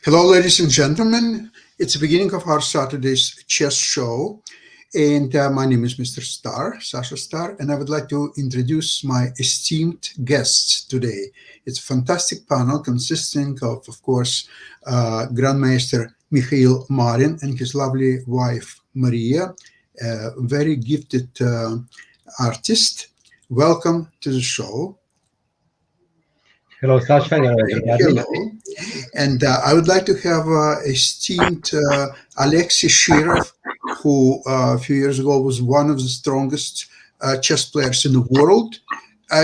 Hello, ladies and gentlemen. It's the beginning of our Saturday's chess show, and my name is Mr. Star, Sasha Star, and I would like to introduce my esteemed guests today. It's a fantastic panel consisting of course, Grandmaster Mikhail Marin and his lovely wife Maria, a very gifted artist. Welcome to the show. Hello, Sasha. Hello. And I would like to have esteemed Alexei Shirov, who a few years ago was one of the strongest chess players in the world.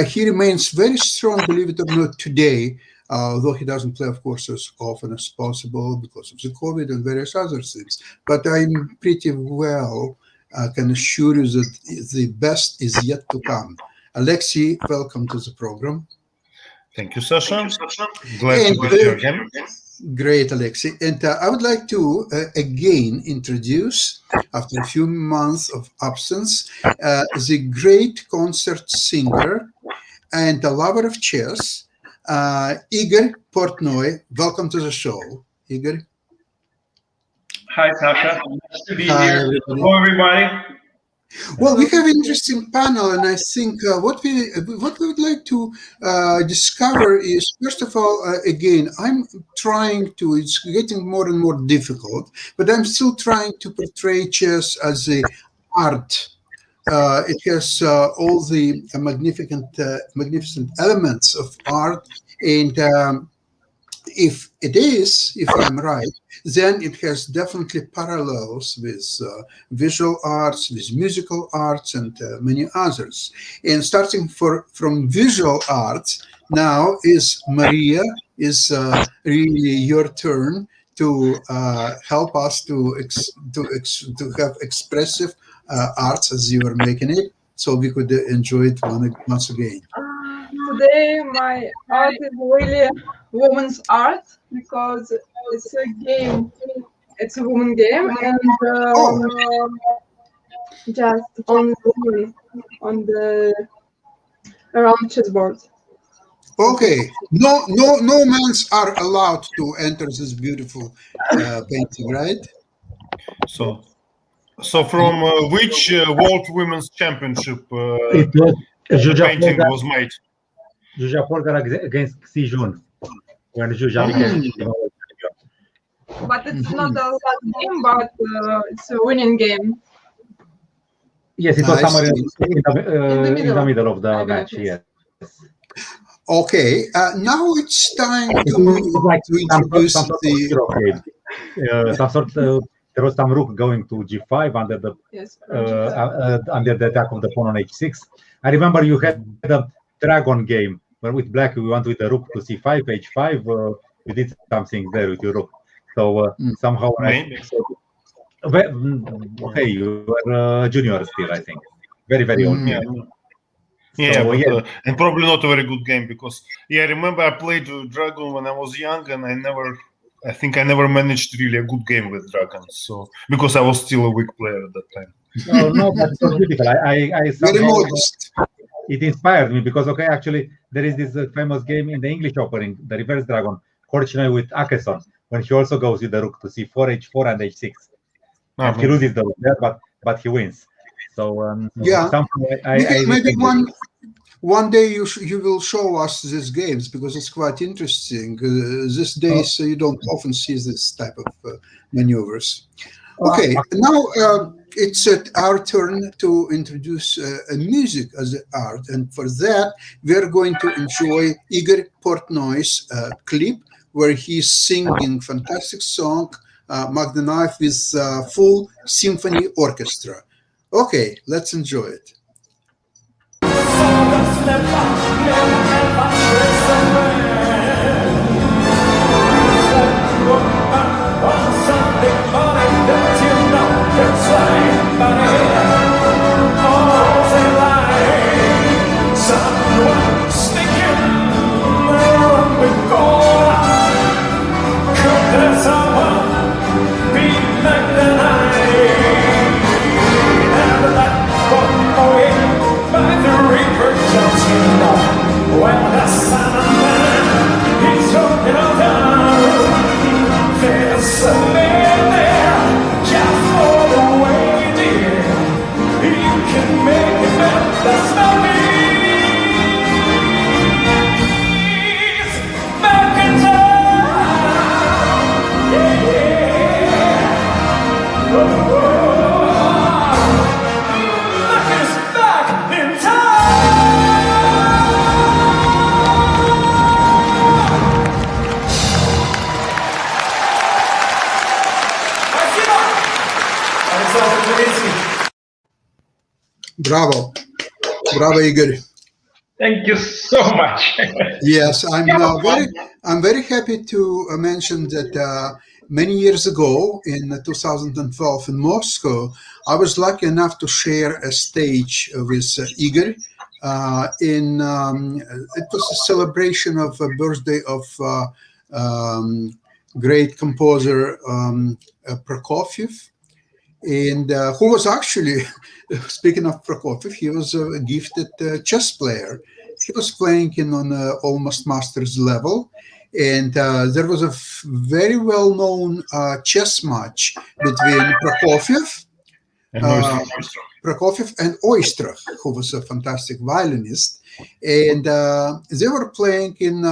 He remains very strong, believe it or not, today, though he doesn't play, of course, as often as possible because of the COVID and various other things. But I'm pretty well, can assure you that the best is yet to come. Alexei, welcome to the program. Thank you, Sasha. Glad to be here again. Great, Alexei. And I would like to again introduce, after a few months of absence, the great concert singer and a lover of chess, Igor Portnoy. Welcome to the show, Igor. Hi, Sasha. Nice to be here. Hello, everybody. Well, we have an interesting panel, and I think what we would like to discover is, first of all, again, I'm trying to, it's getting more and more difficult, but I'm still trying to portray chess as an art. It has all the magnificent elements of art, and if I'm right, then it has definitely parallels with visual arts, with musical arts, and many others. And starting from visual arts, now is Maria, is really your turn to help us to have expressive arts as you are making it, so we could enjoy it once again. Today my art is really woman's art because it's a game. It's a woman game, and just on the around chessboard. Okay, no mans are allowed to enter this beautiful painting, right? So from which World Women's Championship painting was made? Zsuzsa Polgár against Xi Jun, when Zsuzsa became. But it's not a last game, but it's a winning game. Yes, it was somewhere in the middle of the match. Yes. Okay, now it's time to introduce there was some rook going to g5 under the attack of the pawn on h6. I remember you had a dragon game where with black we went with the rook to c5, h5. You did something there with your rook. So somehow, okay, you were a junior still, I think. Very old. And probably not a very good game because I remember I played dragon when I was young, and I think I never managed really a good game with dragons. So because I was still a weak player at that time. No, but it was beautiful. I somehow, it inspired me because actually there is this famous game in the English Open, the reverse dragon, Korchnoi with Akeson, when he also goes with the rook to c4, h4, and h6. And he loses the rook there, but he wins. So maybe one day you will show us these games because it's quite interesting. These days you don't often see this type of maneuvers. Okay, now it's our turn to introduce music as an art, and for that we are going to enjoy Igor Portnoy's clip where he's singing fantastic song Magda Knife with full symphony orchestra. Okay, let's enjoy it. When the sun Bravo. Bravo, Igor. Thank you so much. Yes, I'm very happy to mention that many years ago in 2012 in Moscow, I was lucky enough to share a stage with Igor. It was a celebration of a birthday of great composer Prokofiev, and who was actually, speaking of Prokofiev, he was a gifted chess player. He was playing on almost master's level, and there was a very well-known chess match between Prokofiev and Oistrakh, who was a fantastic violinist, and they were playing in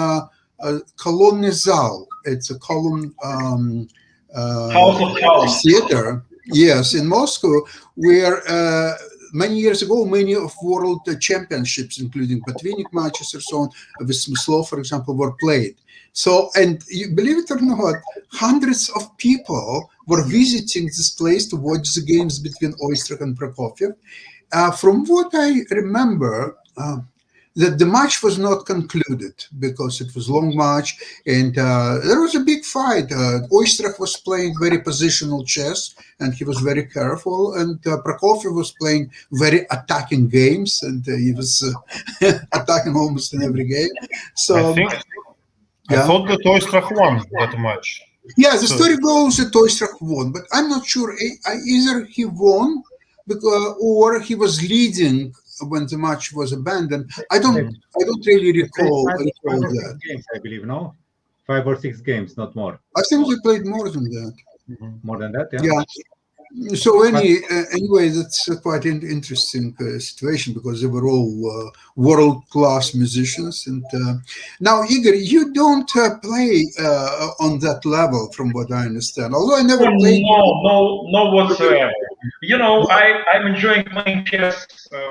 Kolonny Zal. It's a column theater. Yes, in Moscow, where many years ago, many of world championships, including Botvinnik matches or so on, with Smyslov, for example, were played. So, and you believe it or not, hundreds of people were visiting this place to watch the games between Oistrakh and Prokofiev. From what I remember, that the match was not concluded because it was a long match, and there was a big fight. Oistrakh was playing very positional chess, and he was very careful, and Prokofiev was playing very attacking games, and he was attacking almost in every game. So I thought that Oistrakh won that match. Yeah, the story goes that Oistrakh won, but I'm not sure either he won or he was leading when the match was abandoned. I don't really recall that. Games, I believe, no? 5 or 6 games, not more. I think we played more than that. More than that, yeah. Yeah. So anyway, that's quite an interesting situation because they were all world-class musicians. And now, Igor, you don't play on that level, from what I understand. Although I never played. No, whatsoever. You know, I'm enjoying playing chess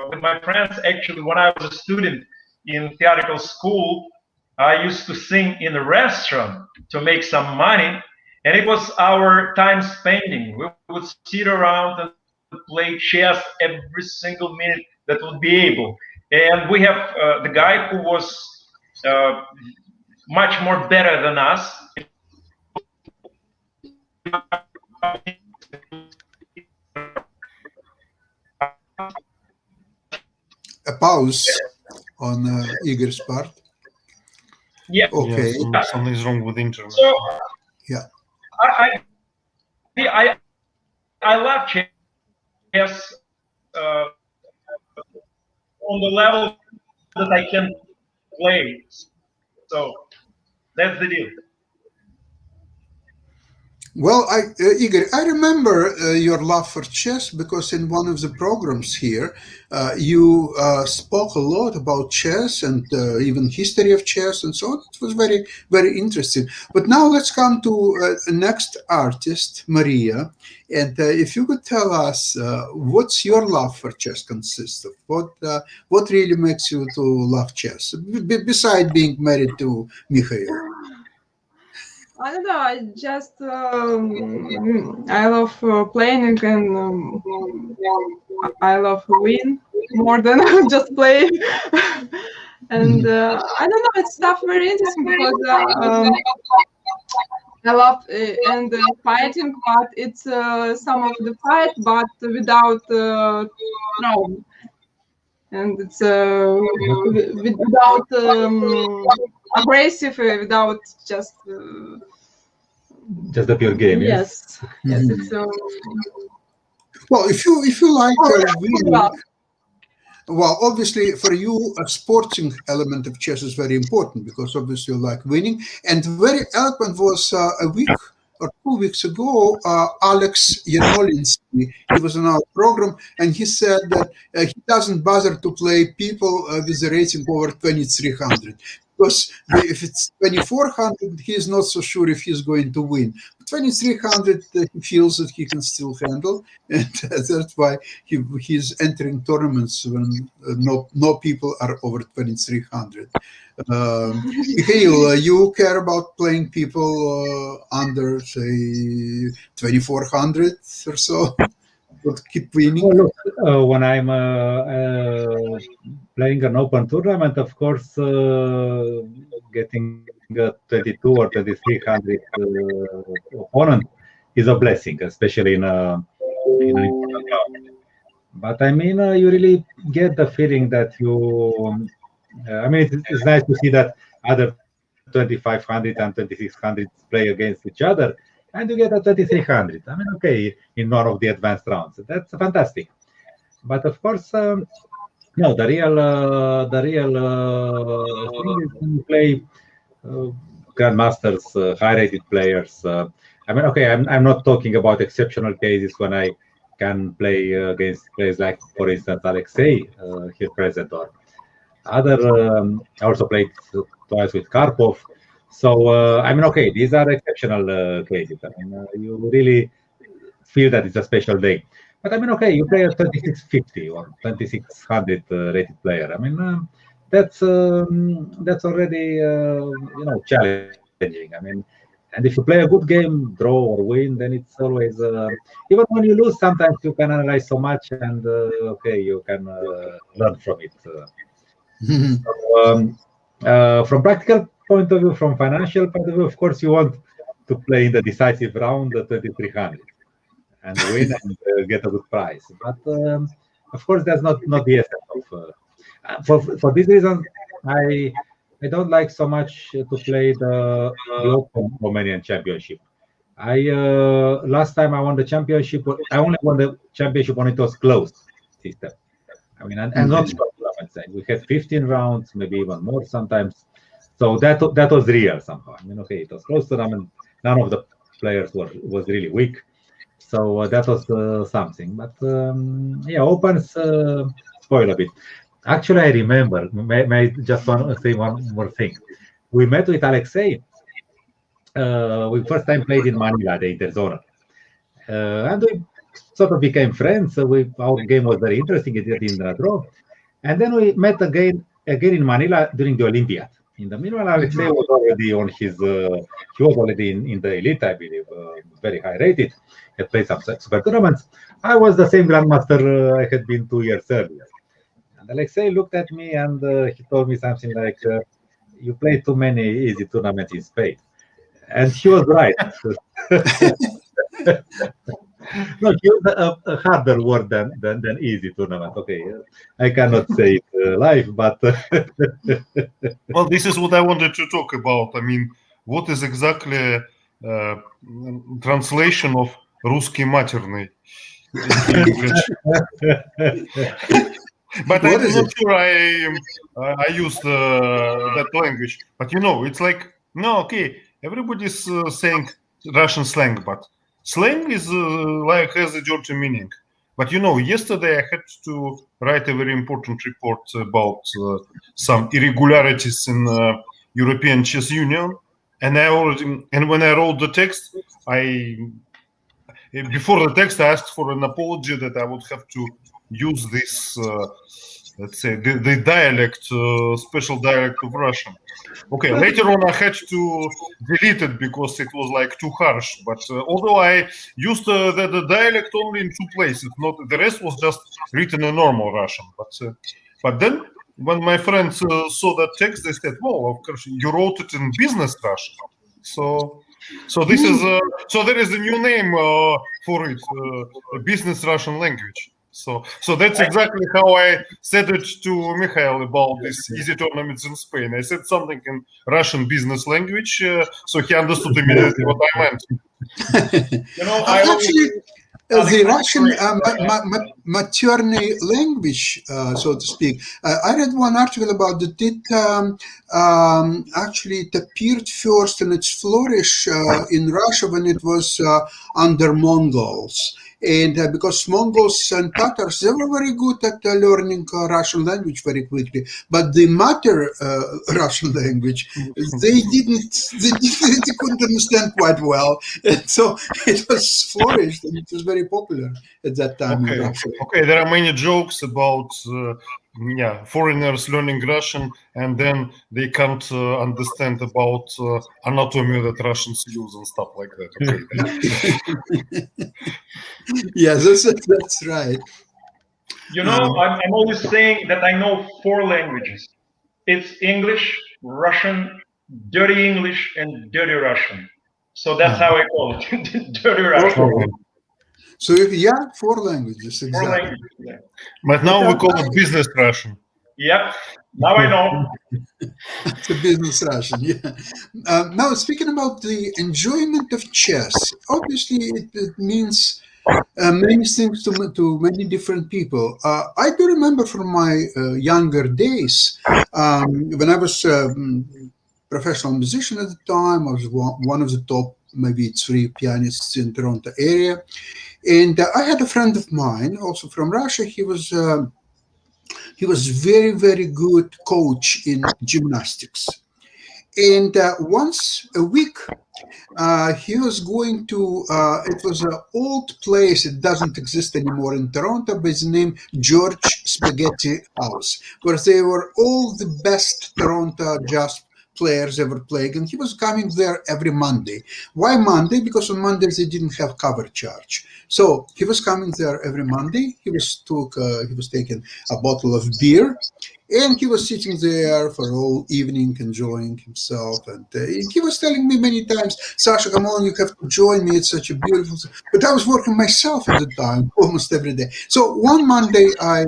with my friends. Actually, when I was a student in theatrical school, I used to sing in a restaurant to make some money. And it was our time spending. We would sit around and play chess every single minute that would be able. And we have the guy who was much more better than us. A pause on Igor's part. Yeah. Okay. Yeah, something's wrong with the internet. So, yeah. I love chess on the level that I can play. So that's the deal. Well, Igor, I remember your love for chess because in one of the programs here, you spoke a lot about chess and even history of chess and so on. It was very, very interesting. But now let's come to next artist, Maria. And if you could tell us what's your love for chess consists of? What really makes you to love chess, besides being married to Mikhail? I don't know. I just I love playing and I love win more than just play. And I don't know. It's stuff very interesting because I love and fighting, but it's some of the fight, but without trauma, and it's without aggressive, without just the pure game. Yes, yes. It's well, if you like winning, well, obviously for you a sporting element of chess is very important because obviously you like winning. And very eloquent was a week or 2 weeks ago, Alex Yarmolinsky. He was on our program, and he said that he doesn't bother to play people with a rating over 2300. Because if it's 2400, he is not so sure if he's going to win. 2300, he feels that he can still handle, and that's why he's entering tournaments when no people are over 2300. Mikhail, you care about playing people under, say, 2400 or so? could keep winning? Well, look, when I'm playing an open tournament, of course, getting a 22 or 2300 opponent is a blessing, especially in an important round. But I mean, you really get the feeling that you. I mean, it's nice to see that other 2500 and 2600 play against each other, and you get a 3300. I mean, okay, in one of the advanced rounds, that's fantastic. But of course, no, the real thing is when you play grandmasters, high-rated players. I mean, okay, I'm not talking about exceptional cases when I can play against players like, for instance, Alexei here present, or other. I also played twice with Karpov. So I mean, okay, these are exceptional cases. I mean, you really feel that it's a special day. But I mean, okay, you play a 2650 or 2600 rated player. I mean, that's already challenging. I mean, and if you play a good game, draw or win, then it's always even when you lose. Sometimes you can analyze so much, and okay, you can learn from it. So, from practical point of view, from financial point of view, of course, you want to play in the decisive round the 2300 and win and get a good prize. But of course, that's not the essence of. For this reason, I don't like so much to play the Open Romanian Championship. Last time I won the championship, I only won the championship when it was closed system. I mean, and not short tournaments. We had 15 rounds, maybe even more sometimes. So that was real somehow. I mean, okay, it was close tournament. None of the players was really weak. So that was something. But yeah, Opens spoil a bit. Actually, I remember. May I just say one more thing? We met with Alexei. We first time played in Manila, the Interzonal, and we sort of became friends. Our game was very interesting. It didn't draw, and then we met again in Manila during the Olympiad. In the meanwhile, Alexei was already on his. He was already in the elite, I believe, very high rated. Had played some super tournaments. I was the same grandmaster I had been 2 years earlier. And Alexei looked at me and he told me something like, "You play too many easy tournaments in Spain," and he was right. No, he used a harder word than easy tournament. Okay, I cannot say it live, but well, this is what I wanted to talk about. I mean, what is exactly translation of "русский матерный" in English? But I'm not sure I used that language. But it's like, no, okay, everybody's saying Russian slang, but slang is has a dirty meaning. But yesterday I had to write a very important report about some irregularities in European Chess Union, and when I wrote the text, before the text I asked for an apology that I would have to use this, let's say, the dialect, special dialect of Russian. Okay, later on I had to delete it because it was like too harsh. But although I used the dialect only in 2 places, not the rest was just written in normal Russian. But then when my friends saw that text, they said, "Well, of course you wrote it in business Russian." So this is so there is a new name for it, business Russian language. So that's exactly how I said it to Mikhail about these easy tournaments in Spain. I said something in Russian business language, so he understood immediately what I meant. Actually, the Russian maternal language, so to speak. I read one article about that. Actually, it appeared first in its flourish in Russia when it was under Mongols. And because Mongols and Tatars, they were very good at learning Russian language very quickly. But the mater Russian language, they couldn't understand quite well. And so it was flourished and it was very popular at that time in Russia. Okay, there are many jokes about foreigners learning Russian, and then they can't understand about anatomy that Russians use and stuff like that. Okay. Yeah, that's right. I'm always saying that I know 4 languages. It's English, Russian, dirty English, and dirty Russian. So that's how I call it, dirty Russian. Okay. So 4 languages, exactly. 4 languages, yeah. But now we call it business Russian. Yep. Now I know. It's a business Russian, yeah. Now, speaking about the enjoyment of chess, obviously it means many things to many different people. I do remember from my younger days, when I was professional musician at the time, I was one of the top, maybe 3 pianists in Toronto area. And I had a friend of mine, also from Russia. He was very, very good coach in gymnastics. And once a week, he was going to, it was an old place, it doesn't exist anymore in Toronto, by the name George Spaghetti House, where they were all the best Toronto jazz players ever played, and he was coming there every Monday. Why Monday? Because on Mondays they didn't have cover charge. So he was coming there every Monday. He was taking a bottle of beer, and he was sitting there for all evening enjoying himself. And he was telling me many times, Sasha, come on, you have to join me. It's such a beautiful thing. But I was working myself at the time, almost every day. So one Monday I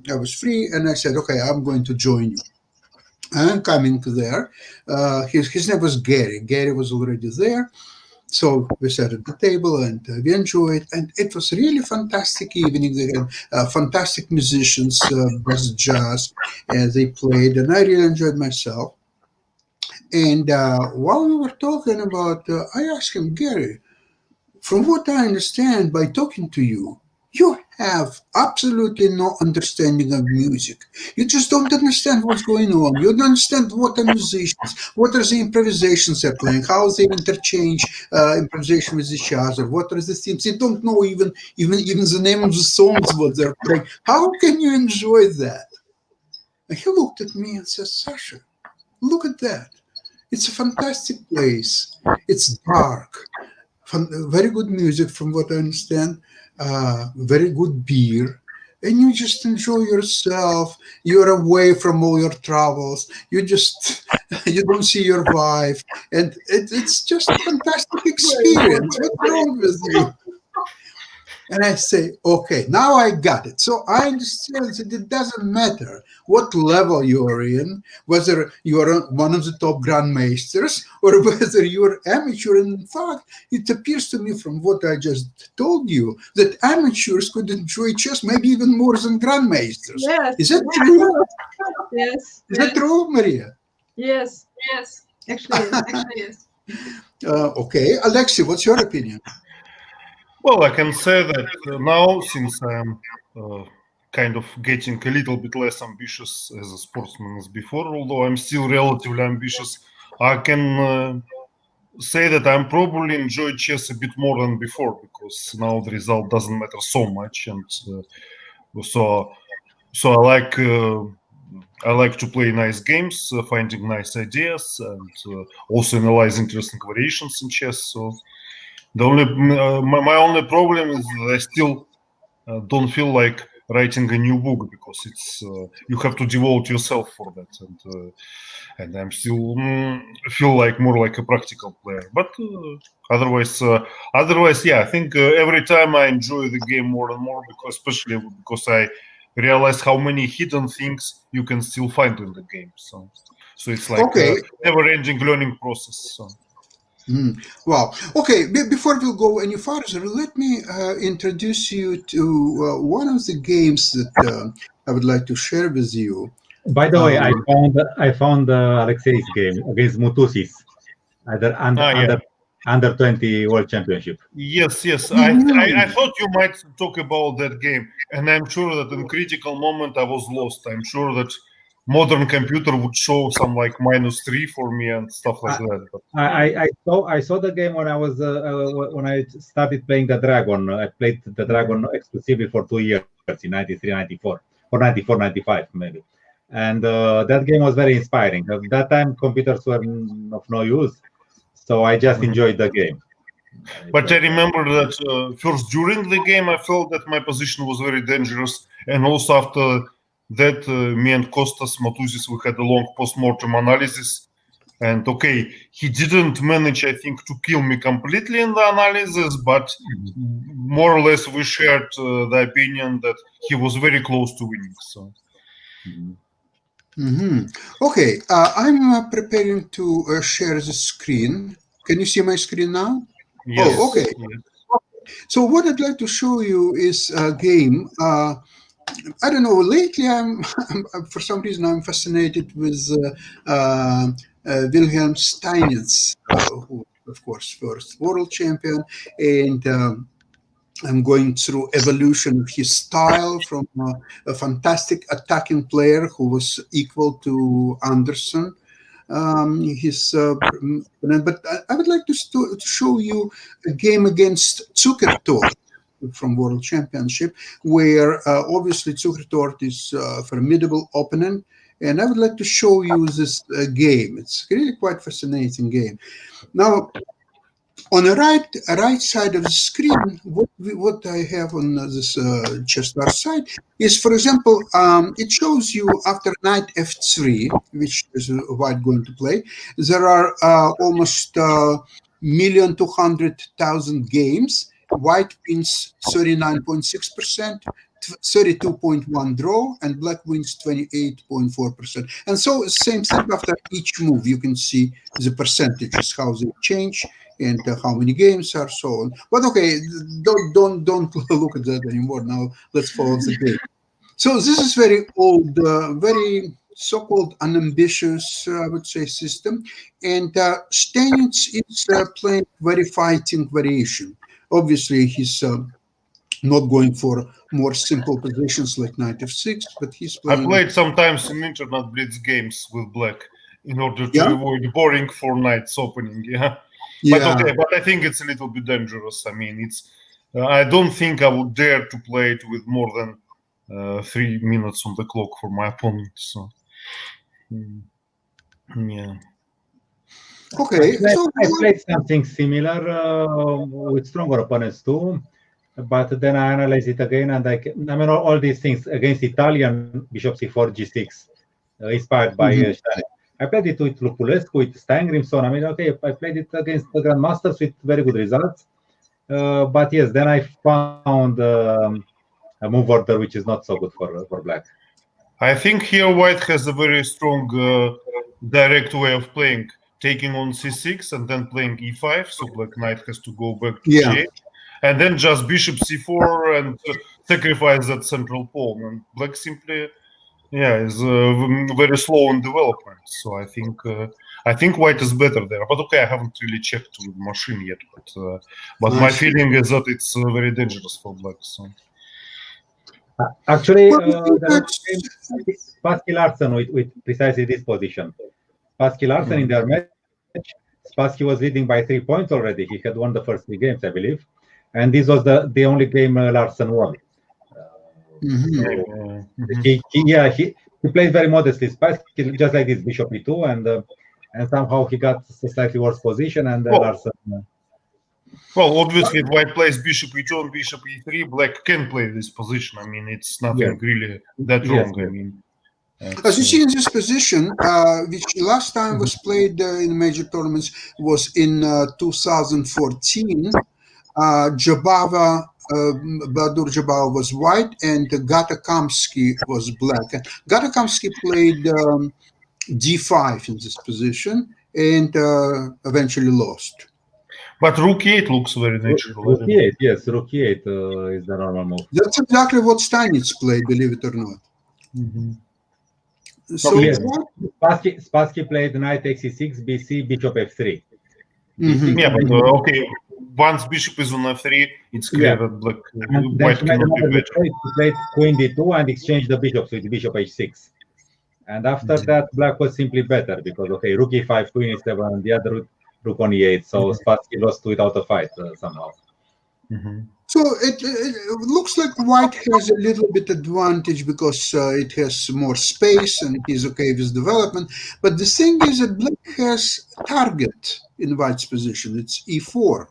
was free, and I said, okay, I'm going to join you. I'm coming there. His name was Gary. Gary was already there. So we sat at the table and we enjoyed, and it was really fantastic evening. They had fantastic musicians, bass jazz, and they played, and I really enjoyed myself. And while we were talking about, I asked him, Gary, from what I understand by talking to you, you have absolutely no understanding of music. You just don't understand what's going on. You don't understand what are musicians, what are the improvisations they're playing, how they interchange improvisation with each other, what are the themes. You don't know even the name of the songs what they're playing. How can you enjoy that? And he looked at me and said, Sasha, look at that. It's a fantastic place. It's dark. Very good music from what I understand. Very good beer, and you just enjoy yourself. You're away from all your troubles. You don't see your wife, and it's just a fantastic experience. What's wrong with you? And I say, okay, now I got it. So I understand that it doesn't matter what level you are in, whether you are one of the top grandmasters or whether you're amateur. And in fact, it appears to me from what I just told you that amateurs could enjoy chess maybe even more than grandmasters. Yes. Is that true? Yes. Is that true, Maria? Yes. Actually, yes. Okay. Alexei, what's your opinion? Well, I can say that now, since I'm kind of getting a little bit less ambitious as a sportsman as before, although I'm still relatively ambitious, I can say that I'm probably enjoy chess a bit more than before, because now the result doesn't matter so much, and so I like to play nice games, finding nice ideas, and also analyze interesting variations in chess. So the only my only problem is that I still don't feel like writing a new book, because it's you have to devote yourself for that, and I'm still feel like more like a practical player. But otherwise, yeah, I think every time I enjoy the game more and more, especially because I realize how many hidden things you can still find in the game. So it's like a never-ending learning process. So. Wow. Okay, before we go any further, let me introduce you to one of the games that I would like to share with you. By the way, I found Alexei's game against Mutusis, under 20 World Championship. Yes. I thought you might talk about that game, and I'm sure that in critical moment I was lost. I'm sure that modern computer would show some like -3 for me and stuff like that. But I saw the game when I was when I started playing the Dragon. I played the Dragon exclusively for 2 years in 93, 94. or 94, 95 maybe. And that game was very inspiring. At that time, computers were of no use, so I just enjoyed the game. But I remember that first during the game, I felt that my position was very dangerous, and also after that, me and Kostas Matuzis, we had a long post-mortem analysis. And okay, he didn't manage, I think, to kill me completely in the analysis, but more or less we shared the opinion that he was very close to winning. So. Okay, I'm preparing to share the screen. Can you see my screen now? Yes. Oh, okay. Yes. So what I'd like to show you is a game. I don't know. Lately, I'm for some reason I'm fascinated with Wilhelm Steinitz, who, of course, first world champion, and I'm going through evolution of his style from a fantastic attacking player who was equal to Anderson. But I would like to show you a game against Zukertort from World Championship, where obviously Zukertort is a formidable opponent, and I would like to show you this game. It's really quite fascinating game. Now, on the right side of the screen, what I have on this chessboard side is, for example, it shows you after knight f3, which is white going to play. There are almost 1,200,000 games. White wins 39.6%, 32.1 draw, and black wins 28.4%. And so same thing after each move. You can see the percentages, how they change, and how many games are so on. But okay, don't look at that anymore. Now let's follow the game. So this is very old, very so-called unambitious, I would say, system. And Steinitz is playing very fighting variation. Obviously, he's not going for more simple positions like knight f6, but he's playing. I played sometimes in internet blitz games with black in order to avoid boring for knights opening. But okay, but I think it's a little bit dangerous. I mean, it's. I don't think I would dare to play it with more than 3 minutes on the clock for my opponent. So, yeah. Okay, I played something similar with stronger opponents too, but then I analyzed it again, and I mean all these things against Italian bishop c4, g6, inspired by Steinitz. I played it with Lupulescu, with Steingrimson. I mean, okay, I played it against the grandmasters with very good results. But yes, then I found a move order which is not so good for black. I think here white has a very strong direct way of playing, taking on c6 and then playing e5. So black knight has to go back to g8, and then just bishop c4 and sacrifice that central pawn. And black simply. Is very slow in development. So I think white is better there. But okay, I haven't really checked with the machine yet. But my feeling is that it's very dangerous for black. So. Actually, Spassky Larsen with precisely this position. Spassky Larsen in their match, Spassky was leading by 3 points already. He had won the first 3 games, I believe, and this was the only game Larsen won. He played very modestly, Spassky, just like this, bishop e2, and somehow he got a slightly worse position, and Larsen. Well, obviously, if white plays bishop e2 and bishop e3, black can play this position. I mean, it's nothing really that wrong. I mean, as you see in this position, which last time was played in major tournaments was in 2014, Bahadur Jabava was white and Gatakamsky was black. And Gatakamsky played d5 in this position and eventually lost. But rook e8 looks very natural. Rook e8, yes, rook e8 is the normal move. That's exactly what Steinitz played, believe it or not. So yes, Spassky played knight xe6, bc, bishop f3. Yeah, but okay. Once bishop is on f3, it's clear that black white cannot be better. He played queen d2 and exchanged the bishops with bishop h6. And after that, black was simply better because okay, rook e5, queen e7, and the other rook on e8. So Spassky lost without a fight somehow. So it looks like white has a little bit advantage because it has more space and he's okay with development. But the thing is that black has target in white's position. It's e4.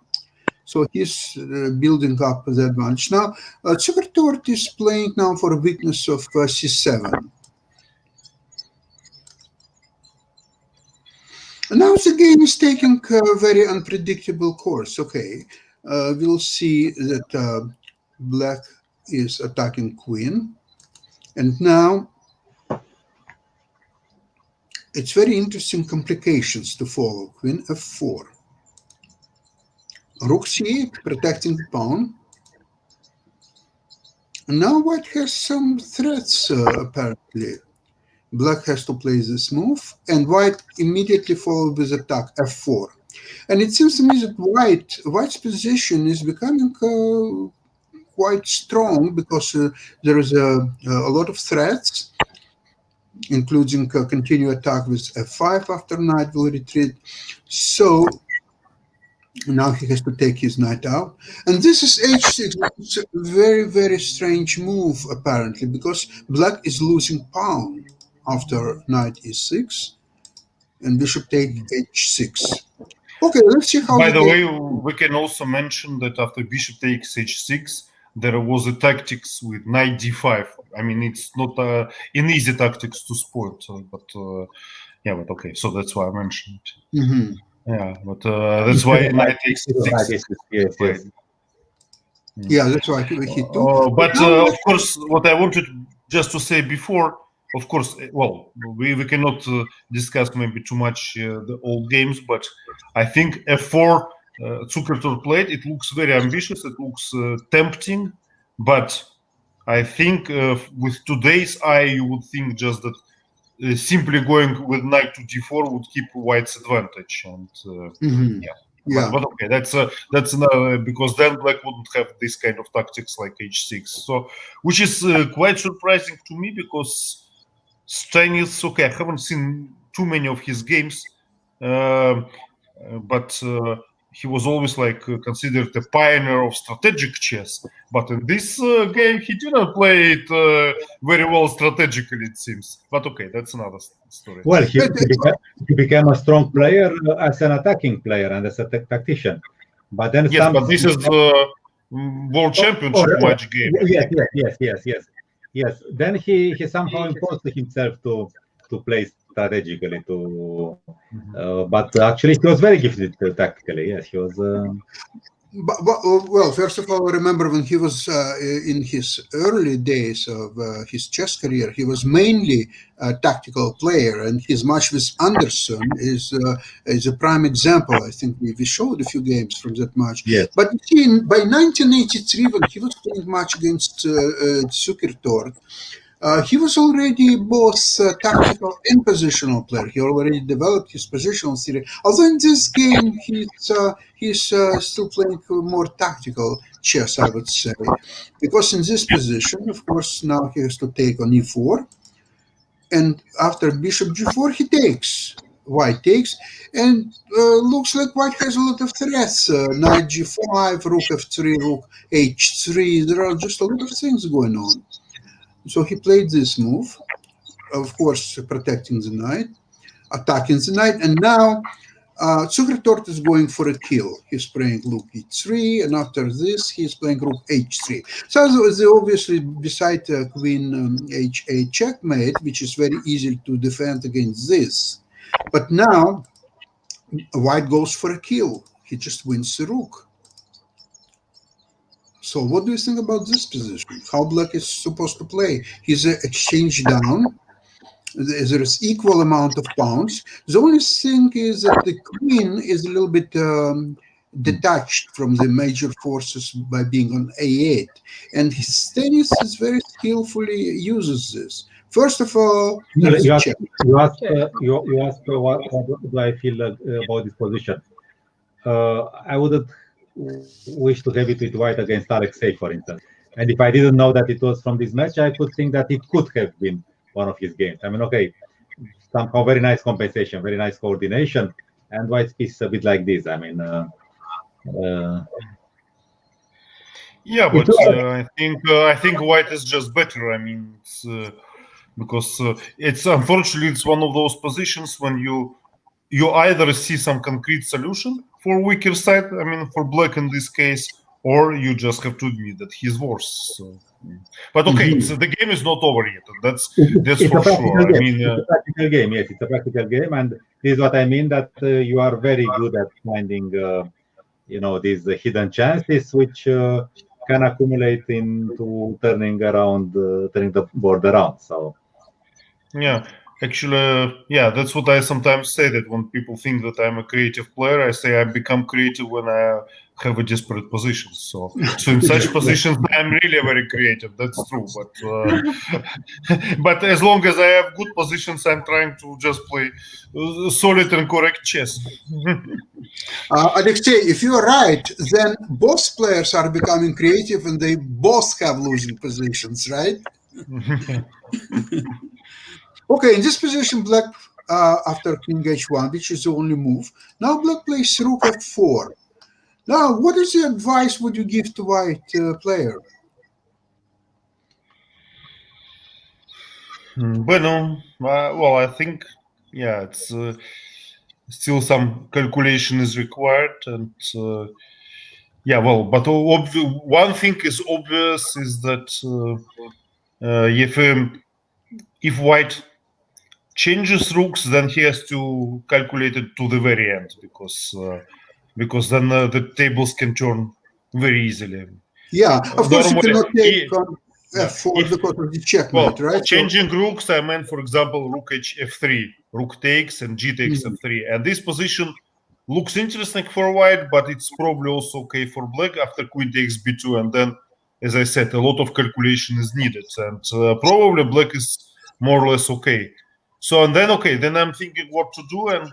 So he's building up the advantage. Now, Zukertort is playing now for a weakness of c7. And now the game is taking a very unpredictable course. Okay, we'll see that black is attacking queen. And now it's very interesting complications to follow. Queen f4. Rook c8, protecting the pawn. And now white has some threats, apparently. Black has to play this move, and white immediately followed with attack f4. And it seems to me that white's position is becoming quite strong because there is a lot of threats, including a continued attack with f5 after knight will retreat. So now he has to take his knight out. And this is h6. It's a very, very strange move, apparently, because black is losing pawn after knight e6 and bishop take h6. Okay, let's see how. By the way, we can also mention that after bishop takes h6, there was a tactics with knight d5. I mean, it's not an easy tactics to sport, but yeah, but okay. So that's why I mentioned it. Mm-hmm. Yeah, but that's why knight takes h6. Yes. Yeah, that's why he took. But of course, what I wanted just to say before, of course, well, we cannot discuss maybe too much the old games, but I think f4 Zukertort played. It looks very ambitious. It looks tempting, but I think with today's eye, you would think just that simply going with knight to d4 would keep white's advantage. And yeah. But okay, that's because then black wouldn't have this kind of tactics like h6. So, which is quite surprising to me because Stanis, okay, I haven't seen too many of his games, but he was always like considered a pioneer of strategic chess. But in this game, he didn't play it very well strategically, it seems. But okay, that's another story. Well, he became a strong player as an attacking player and as a tactician. But then yes, but this is world championship match game. Yes. Then he somehow imposed himself to play strategically. But actually, he was very gifted tactically. Yes, he was. Well, first of all, remember when he was in his early days of his chess career, he was mainly a tactical player, and his match with Anderson is a prime example. I think we showed a few games from that match. Yes. But by 1983, when he was playing match against Zukertort, he was already both tactical and positional player. He already developed his positional theory. Although in this game, he's still playing more tactical chess, I would say. Because in this position, of course, now he has to take on e4. And after bishop g4, he takes. White takes. And looks like white has a lot of threats. Knight g5, rook f3, rook h3. There are just a lot of things going on. So he played this move, of course, protecting the knight, attacking the knight, and now Zukertort is going for a kill. He's playing rook e3, and after this, he's playing rook h3. So obviously, beside queen h8 checkmate, which is very easy to defend against this. But now, white goes for a kill. He just wins the rook. So what do you think about this position? How black is supposed to play? He's exchange down. There is equal amount of pawns. The only thing is that the queen is a little bit detached from the major forces by being on a8. And Stanis is very skillfully uses this. First of all, you asked what do I feel about this position. I wouldn't wish to have it with white against Alexei, for instance. And if I didn't know that it was from this match, I could think that it could have been one of his games. I mean, okay, somehow very nice compensation, very nice coordination, and white's piece is a bit like this. I mean, Yeah, but I think white is just better. I mean, it's, because it's unfortunately it's one of those positions when you either see some concrete solution for weaker side. I mean, for black in this case, or you just have to admit that he's worse. So, but okay, the game is not over yet. That's for sure. I mean, it's a practical game. Yes, it's a practical game, and this is what I mean. That you are very good at finding, these hidden chances which can accumulate into turning the board around. So, yeah. Actually, yeah, that's what I sometimes say, that when people think that I'm a creative player, I say I become creative when I have a desperate position. So in such positions, I'm really very creative. That's true. But as long as I have good positions, I'm trying to just play solid and correct chess. Alexei, if you are right, then both players are becoming creative and they both have losing positions, right? Okay, in this position, black after king h1, which is the only move. Now black plays rook f4. Now, what is the advice would you give to white player? Well, I think, yeah, it's still some calculation is required, and yeah, well, but one thing is obvious is that if white changes rooks, then he has to calculate it to the very end, because then the tables can turn very easily. Yeah, of course you cannot take on f4 because of the checkmate, right? Changing rooks, I meant, for example, rook f3, rook takes and g takes f3, and this position looks interesting for white, but it's probably also okay for black after queen takes b2, and then, as I said, a lot of calculation is needed, and probably black is more or less okay. So, and then, okay, then I'm thinking what to do, and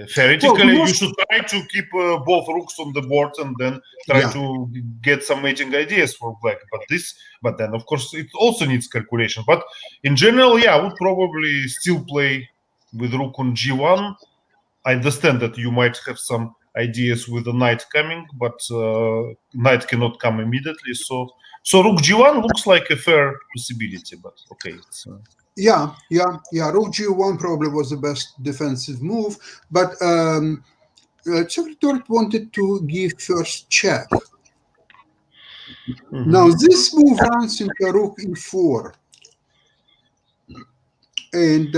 theoretically, you should try to keep both rooks on the board and then try to get some mating ideas for black. But then, of course, it also needs calculation. But in general, I would probably still play with rook on g1. I understand that you might have some ideas with the knight coming, but knight cannot come immediately. So rook g1 looks like a fair possibility, but okay. It's, Yeah. Rook g1 probably was the best defensive move, but Secretary wanted to give first check. Now this move runs into rook e4, and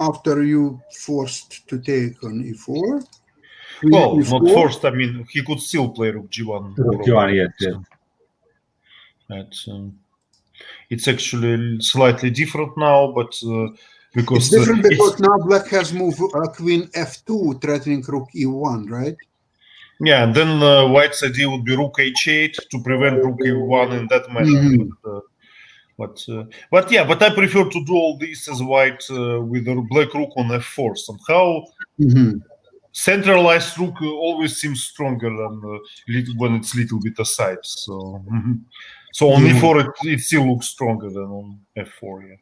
after you forced to take on e4. Well, not forced. I mean, he could still play rook g1. Rook g1, yes. It's actually slightly different now, but because it's different because now black has moved queen f2, threatening rook e1, right? Yeah, and then white's idea would be rook h8 to prevent rook e1 in that manner. But I prefer to do all this as white with the black rook on f4. Somehow, centralized rook always seems stronger than when it's a little bit aside. So on e4 it still looks stronger than on f4. Yeah.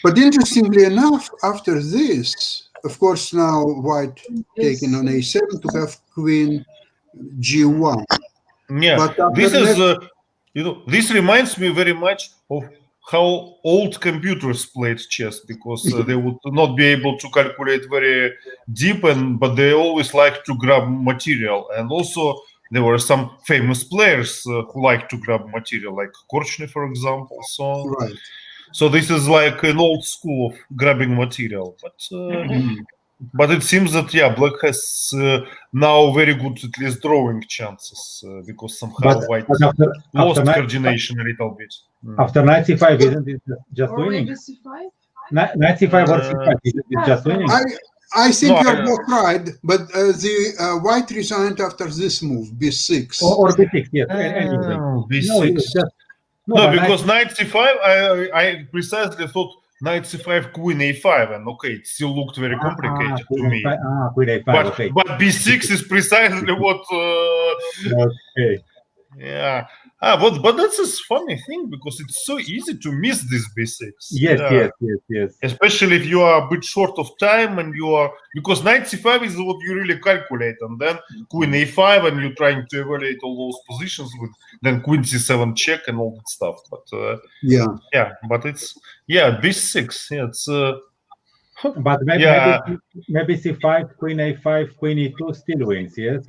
But interestingly enough, after this, of course, now white taking on a7 to have queen g1. Yeah, but this is this reminds me very much of how old computers played chess, because they would not be able to calculate very deep, but they always like to grab material, and also there were some famous players who like to grab material, like Korchny, for example. So this is like an old school of grabbing material. But it seems that black has now very good, at least drawing chances, because somehow white lost coordination a little bit. After knight c5, isn't it just winning? Knight c5 or c5, isn't it just winning? I think you're both right, but the white resigned after this move, b6. Or b6, yes. B6. No, because knight c5, I precisely thought knight c5, queen a5, and okay, it still looked very complicated to me. Queen a5, but b6 is precisely what Yeah. But that's a funny thing because it's so easy to miss this B6. Yes. Especially if you are a bit short of time and you are, because knight c5 is what you really calculate, and then queen a5 and you're trying to evaluate all those positions with then queen c7 check and all that stuff. But but it's b6. Yeah, it's but maybe c5, queen a5, queen e2 still wins. Yes.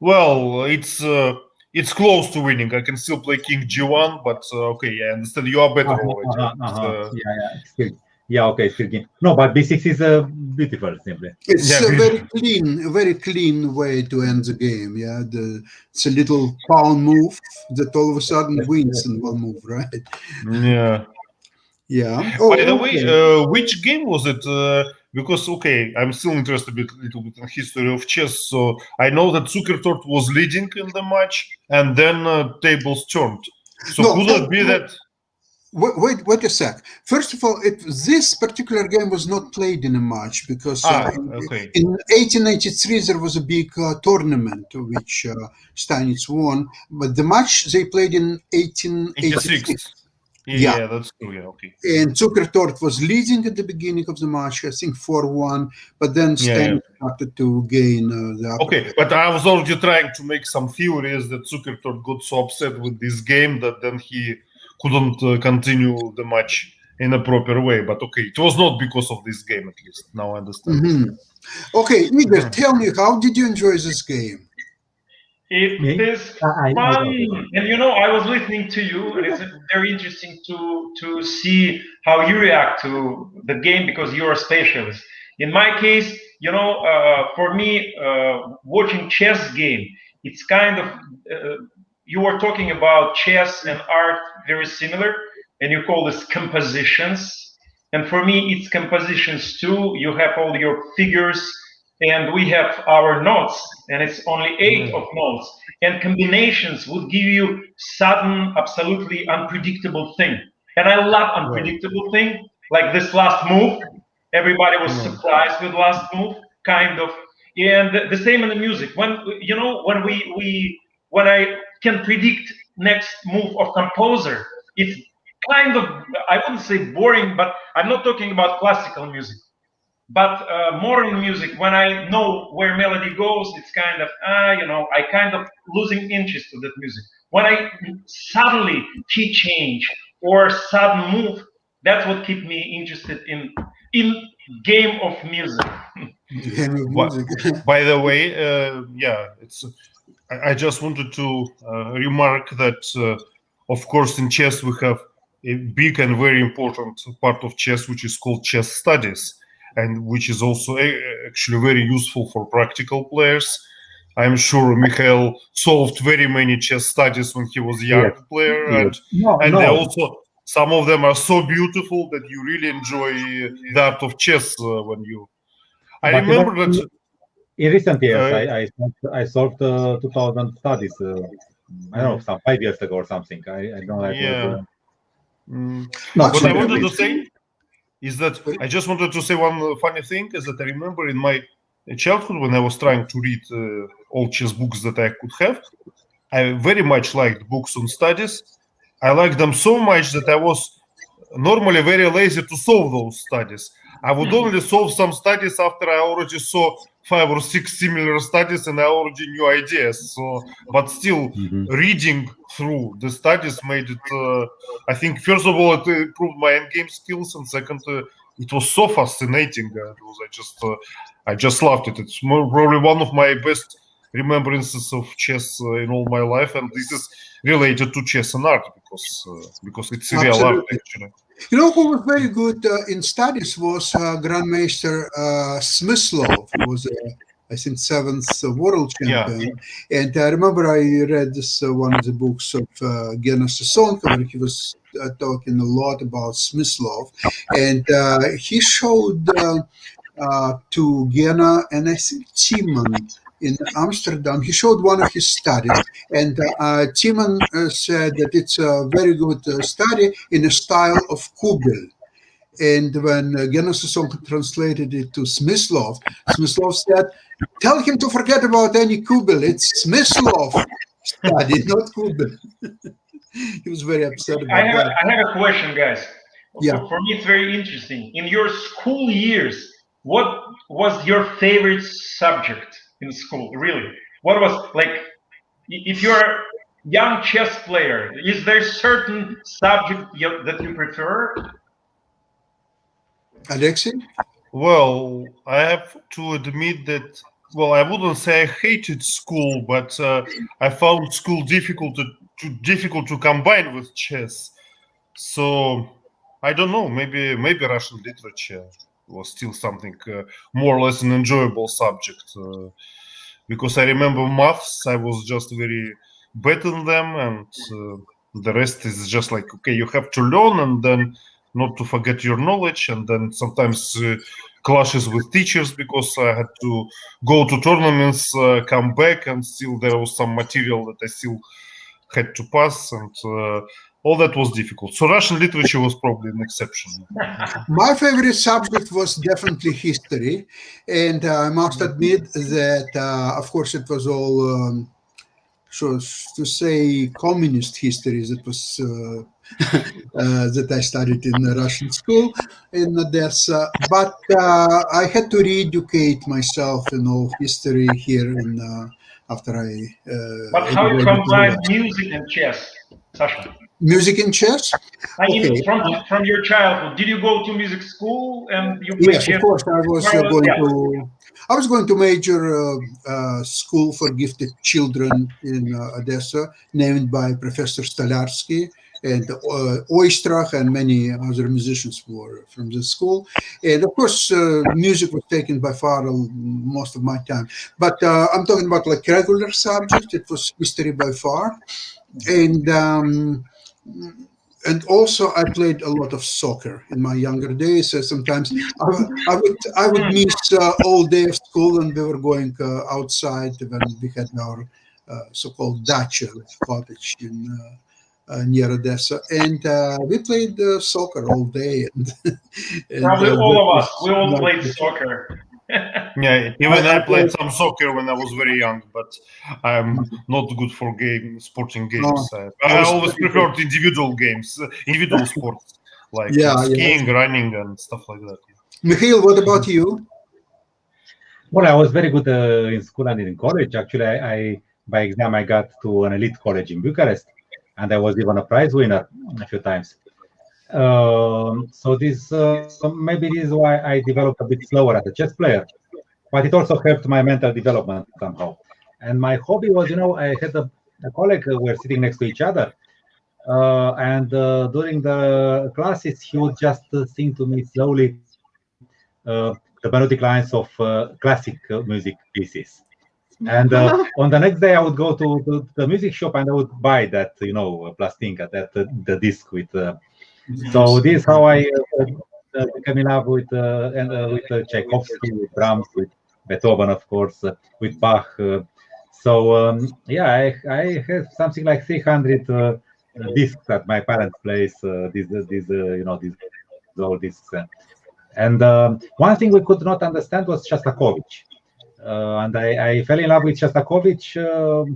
Well, it's close to winning. I can still play king g1, but okay, I understand you are better already. Still. No, but b6 is beautiful, simply. It's a very clean way to end the game. Yeah, it's a little pawn move that all of a sudden wins in one move, right? Yeah. By the way, which game was it? Because I'm still interested a little bit in history of chess. So I know that Zukertort was leading in the match, and then tables turned. So could it be that? Wait a sec. First of all, this particular game was not played in a match because in 1883 there was a big tournament which Steinitz won, but the match they played in 1886. Yeah, that's true. Yeah, okay. And Zukertort was leading at the beginning of the match, I think 4-1, but then Steinitz started to gain the upper. Okay, but I was already trying to make some theories that Zukertort got so upset with this game that then he couldn't continue the match in a proper way. But okay, it was not because of this game, at least. Now I understand. Okay, Igor, tell me, how did you enjoy this game? It is fun, and I was listening to you, and it's very interesting to see how you react to the game because you're a specialist. In my case, for me, watching chess game, it's kind of you were talking about chess and art very similar, and you call this compositions. And for me, it's compositions too. You have all your figures, and we have our notes, and it's only 8 of notes. And combinations would give you sudden, absolutely unpredictable thing. And I love unpredictable thing, like this last move. Everybody was surprised with last move, kind of. And the same in the music. When when I can predict next move of composer, it's kind of, I wouldn't say boring, but I'm not talking about classical music. But modern music, when I know where melody goes, it's kind of, I kind of losing interest in that music. When I suddenly key change or sudden move, that's what keeps me interested in game of music. By the way, it's. I just wanted to remark that, of course, in chess we have a big and very important part of chess, which is called chess studies, and which is also actually very useful for practical players. I'm sure Mikhail solved very many chess studies when he was a young player, and they also, some of them are so beautiful that you really enjoy the art of chess when you. I remember that in recent years I solved 2000 studies. I don't know, some 5 years ago or something. I don't know. What I wanted to say is that I just wanted to say one funny thing is that I remember in my childhood when I was trying to read all chess books that I could have, I very much liked books on studies. I liked them so much that I was normally very lazy to solve those studies. I would only solve some studies after I already saw 5 or 6 similar studies and I already knew ideas. So, but still, reading through the studies made it. I think first of all, it improved my endgame skills, and second, it was so fascinating. I just loved it. It's probably one of my best remembrances of chess in all my life, and this is related to chess and art because it's real art actually. You know who was very good in studies was Grandmaster Smyslov, who was, I think, 7th world champion. Yeah. And I remember I read this one of the books of Gena Sasonka, where he was talking a lot about Smyslov. And he showed to Gena and I think Timon in Amsterdam, he showed one of his studies, and Timon said that it's a very good study in the style of Kubel. And when Gena Sasonka translated it to Smyslov, Smyslov said, Tell him to forget about any Kubel. It's Smyslov study, not Kubel. He was very upset about that. I have a question, guys. Yeah. For me, it's very interesting. In your school years, what was your favorite subject in school? Really, what was like? If you're a young chess player, is there certain subject that you prefer? Alexei? Well, I have to admit that. Well, I wouldn't say I hated school, but I found school difficult to combine with chess. So I don't know. Maybe Russian literature was still something more or less an enjoyable subject. Because I remember maths, I was just very bad in them, and the rest is just like, okay, you have to learn and then not to forget your knowledge, and then sometimes clashes with teachers because I had to go to tournaments, come back, and still there was some material that I still had to pass, and all that was difficult. So Russian literature was probably an exception. My favorite subject was definitely history, and I must admit that, of course, it was all, so to say, communist history. That was that I studied in the Russian school in Odessa. But I had to re-educate myself in all history here after I. But how you combine music and chess, Sasha? Music and chess? I mean, Okay. from your childhood, did you go to music school and you played Yes, chess? of course. I was going to major school for gifted children in Odessa, named by Professor Stolarsky, and Oistrach and many other musicians were from the school. And of course, music was taken by far most of my time. But I'm talking about like regular subject. It was history by far. And also I played a lot of soccer in my younger days. Sometimes I would miss all day of school, and we were going outside when we had our so-called dacha cottage in near Odessa, and we played soccer all day. And probably all of us. We all played soccer. Yeah, even I played some soccer when I was very young, but I'm not good for sporting games. I always preferred individual games, individual sports like skiing, running, and stuff like that. Mikhail, what about you? Well, I was very good in school and in college. Actually, I by exam I got to an elite college in Bucharest, and I was even a prize winner a few times. So this maybe this is why I developed a bit slower as a chess player, but it also helped my mental development somehow. And my hobby was, I had a colleague, we were sitting next to each other, and during the classes he would just sing to me slowly the melodic lines of classic music pieces. And on the next day I would go to the music shop and I would buy that, plastinka, that the disc with. So this is how I became in love with Tchaikovsky, with Brahms, with Beethoven, of course, with Bach. I have something like 300 discs at my parents' place. These old discs. And one thing we could not understand was Shostakovich. And I fell in love with Shostakovich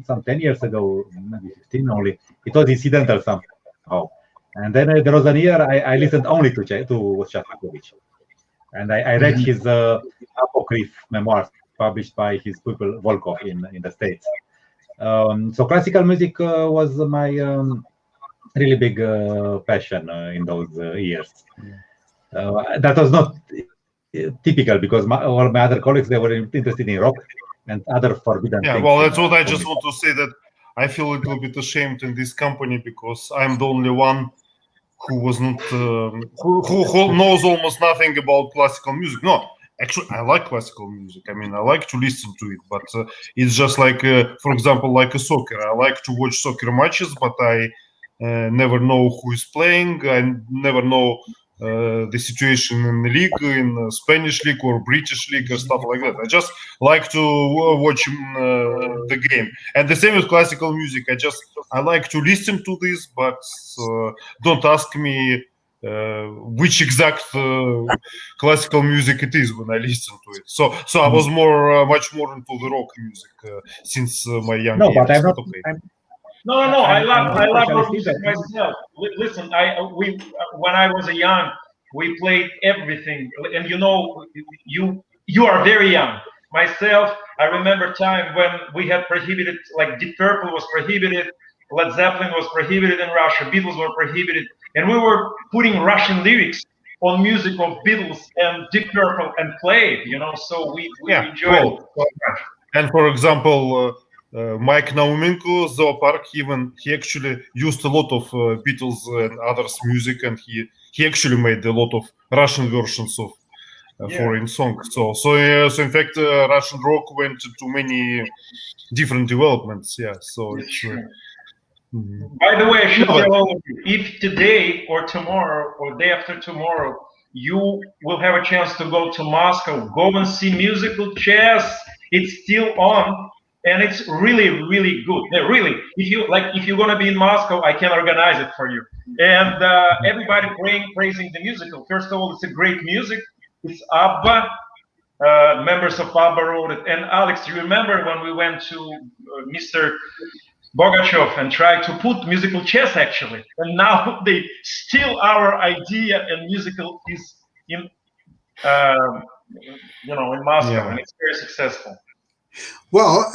some 10 years ago, maybe 15 only. It was incidental somehow. And then there was a year I listened only to Shostakovich, and I read his apocryph memoirs published by his pupil Volkov in the States. So classical music was my really big passion in those years. That was not typical because all my other colleagues, they were interested in rock and other forbidden things. Yeah, well, that's what I just want to say, that I feel a little bit ashamed in this company because I'm the only one who was not who knows almost nothing about classical music. No, actually, I like classical music. I mean, I like to listen to it, but it's just like, for example, like a soccer. I like to watch soccer matches, but I never know who is playing. I never know the situation in the league, in the Spanish league or British league or stuff like that. I just like to watch the game. And the same with classical music. I like to listen to this, but don't ask me which exact classical music it is when I listen to it. So I was much more into the rock music since my young no, years. but I'm not. Okay. No, I love rock music that. myself. Listen, when I was young, we played everything, and you are very young. Myself, I remember time when we had prohibited, like Deep Purple was prohibited, Led Zeppelin was prohibited in Russia, Beatles were prohibited, and we were putting Russian lyrics on music of Beatles and Deep Purple and played, so we enjoyed it so much. And for example, Mike Naumenko, Zoopark, he actually used a lot of Beatles and others music, and he actually made a lot of Russian versions of foreign songs. So in fact, Russian rock went to many different developments. Yeah, so it's true. By the way, I should tell all of you, if today or tomorrow or day after tomorrow you will have a chance to go to Moscow, go and see musical chess. It's still on, and it's really, really good. Really, if you're gonna be in Moscow, I can organize it for you. And everybody praising the musical. First of all, it's a great music. It's ABBA. Members of ABBA wrote it. And Alex, do you remember when we went to Mr. Bogachev and tried to put musical chess actually, and now they steal our idea, and musical is in Moscow, and it's very successful. Well,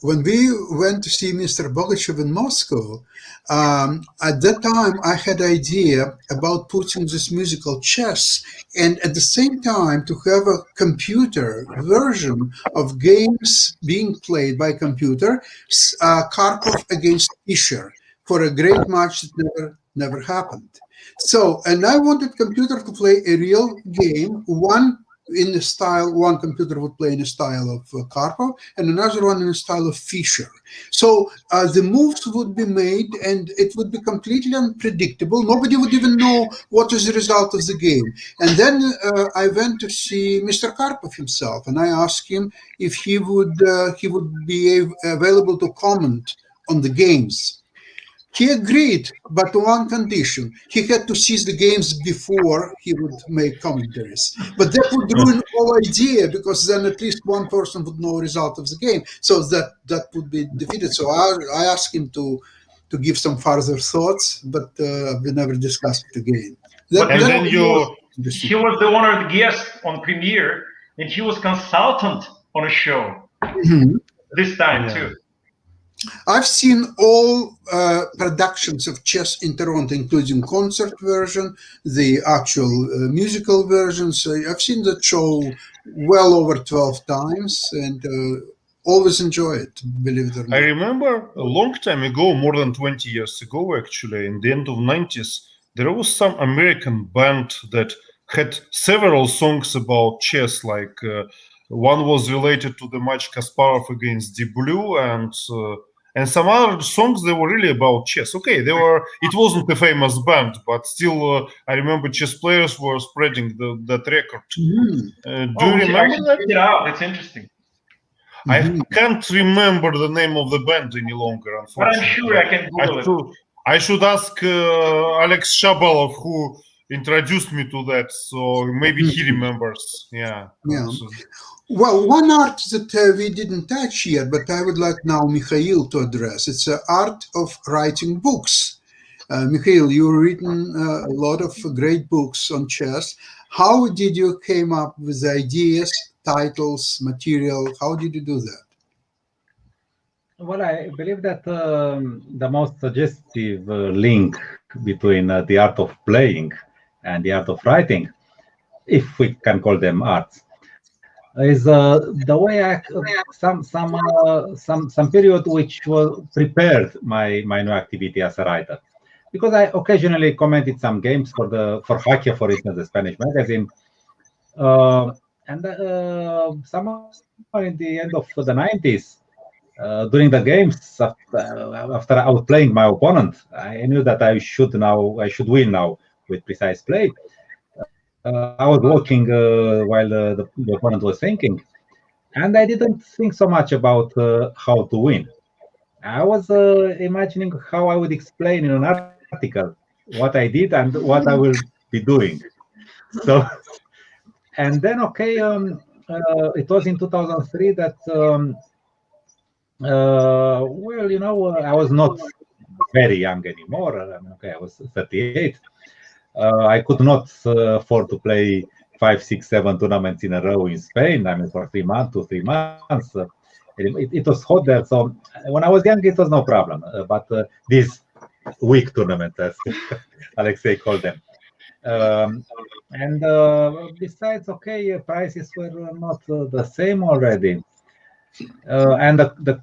when we went to see Mr. Bogachev in Moscow, at that time I had an idea about putting this musical chess, and at the same time to have a computer version of games being played by computer, Karpov against Fischer, for a great match that never happened. So, and I wanted computer to play a real game, one computer would play in the style of Karpov, and another one in the style of Fischer. So the moves would be made, and it would be completely unpredictable. Nobody would even know what is the result of the game. And then I went to see Mr. Karpov himself, and I asked him if he would be available to comment on the games. He agreed, but on one condition. He had to see the games before he would make commentaries. But that would ruin all idea, because then at least one person would know the result of the game. So that would be defeated. So I asked him to give some further thoughts, but we never discussed it again. He was the honored guest on premiere, and he was consultant on a show this time too. I've seen all productions of chess in Toronto, including concert version, the actual musical versions. I've seen that show well over 12 times, and always enjoy it, believe it or not. I remember a long time ago, more than 20 years ago, actually, in the end of the 90s, there was some American band that had several songs about chess, like one was related to the match Kasparov against Deep Blue, and some other songs, they were really about chess. Okay, it wasn't a famous band, but still, I remember chess players were spreading that record. Do you remember that? Check it out. It's interesting. I can't remember the name of the band any longer, unfortunately. But I'm sure I can Google it. I should ask Alex Shabalov, who introduced me to that, so maybe he remembers. Yeah. Well, one art that we didn't touch yet, but I would like now Mikhail to address. It's the art of writing books. Mikhail, you've written a lot of great books on chess. How did you came up with ideas, titles, material? How did you do that? Well, I believe that the most suggestive link between the art of playing and the art of writing, if we can call them arts, is the way some period which was prepared my new activity as a writer, because I occasionally commented some games for Hakia, for instance, the Spanish magazine, and somewhere in the end of the 90s, during the games, after I was playing my opponent, I knew that I should win now with precise play. I was walking while the opponent was thinking, and I didn't think so much about how to win. I was imagining how I would explain in an article what I did and what I will be doing. So, and then it was in 2003 that well, I was not very young anymore. I was 38. I could not afford to play 5, 6, 7 tournaments in a row in Spain. For 3 months, 2, 3 months. It was hot there. So when I was young, it was no problem. But these week tournaments, as Alexei called them. And besides, prices were not the same already. And the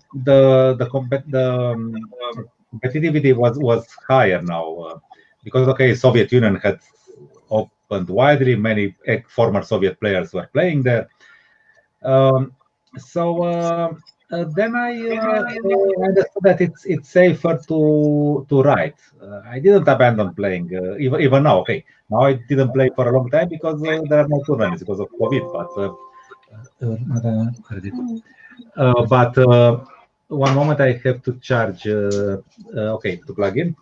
competitivity was higher now because Soviet Union had opened widely. Many former Soviet players were playing there. Then I understood that it's safer to write. I didn't abandon playing even now. Now I didn't play for a long time because there are no tournaments because of COVID. But one moment I have to charge. To plug in.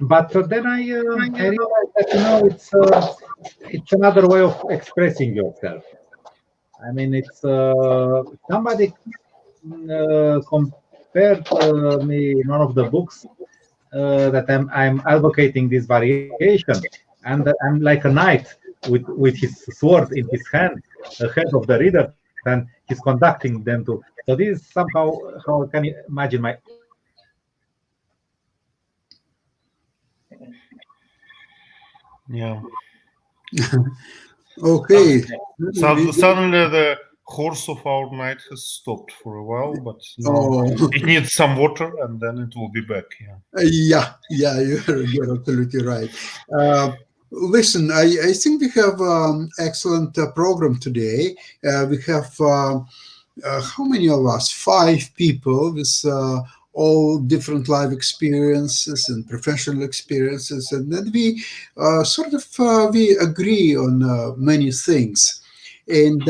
But then I realized that it's another way of expressing yourself. It's somebody compared me in one of the books that I'm advocating this variation, and I'm like a knight with his sword in his hand ahead of the reader, and he's conducting them to. So this is somehow how can you imagine my. Yeah. Okay. Suddenly the horse of our knight has stopped for a while, but it needs some water and then it will be back. Yeah, you're absolutely right. Listen, I think we have excellent program today. We have how many of us? 5 people with all different life experiences and professional experiences, and then we we agree on many things. And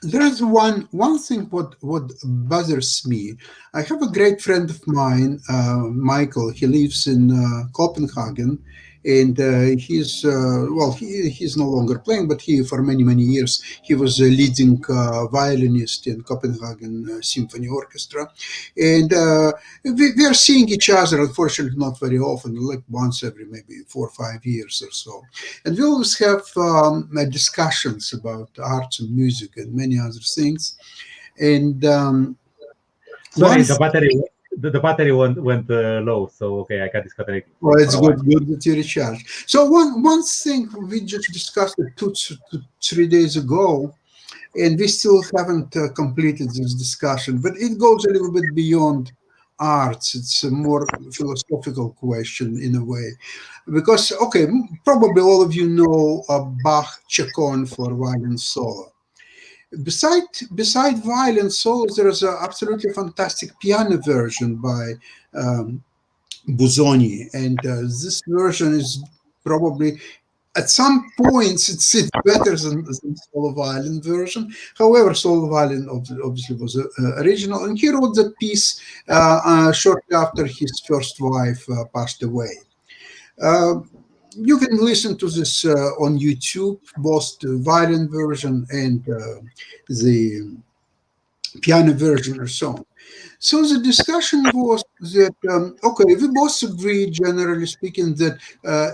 there is one thing what bothers me. I have a great friend of mine, Michael. He lives in Copenhagen, and he's no longer playing, but he for many years he was a leading violinist in Copenhagen Symphony Orchestra, and we are seeing each other, unfortunately not very often, like once every maybe 4 or 5 years or so, and we always have discussions about arts and music and many other things. And sorry, the battery went low, so I got disconnected. Well, it's good that you recharge. So one thing we just discussed it 2 to 3 days ago, and we still haven't completed this discussion, but it goes a little bit beyond arts. It's a more philosophical question in a way, because probably all of you know Bach Chaconne for violin solo. Beside violin solos, there is an absolutely fantastic piano version by Busoni, and this version is probably at some points it's better than solo violin version. However, solo violin obviously was original, and he wrote that piece shortly after his first wife passed away. You can listen to this on YouTube, both the violin version and the piano version or so on. So the discussion was that, we both agree, generally speaking, that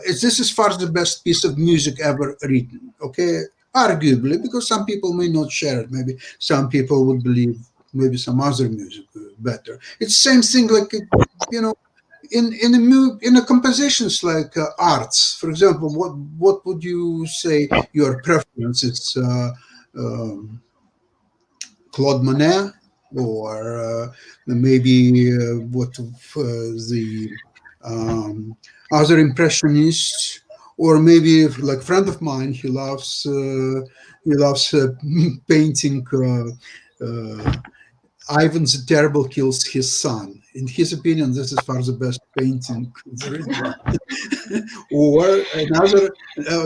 this is far the best piece of music ever written, arguably, because some people may not share it. Maybe some people would believe maybe some other music better. It's the same thing like, in a compositions like arts, for example, what would you say your preference is? Claude Monet, or maybe what the other impressionists, or maybe like a friend of mine, he loves painting Ivan the Terrible kills his son. In his opinion, this is far the best painting there is. Or another,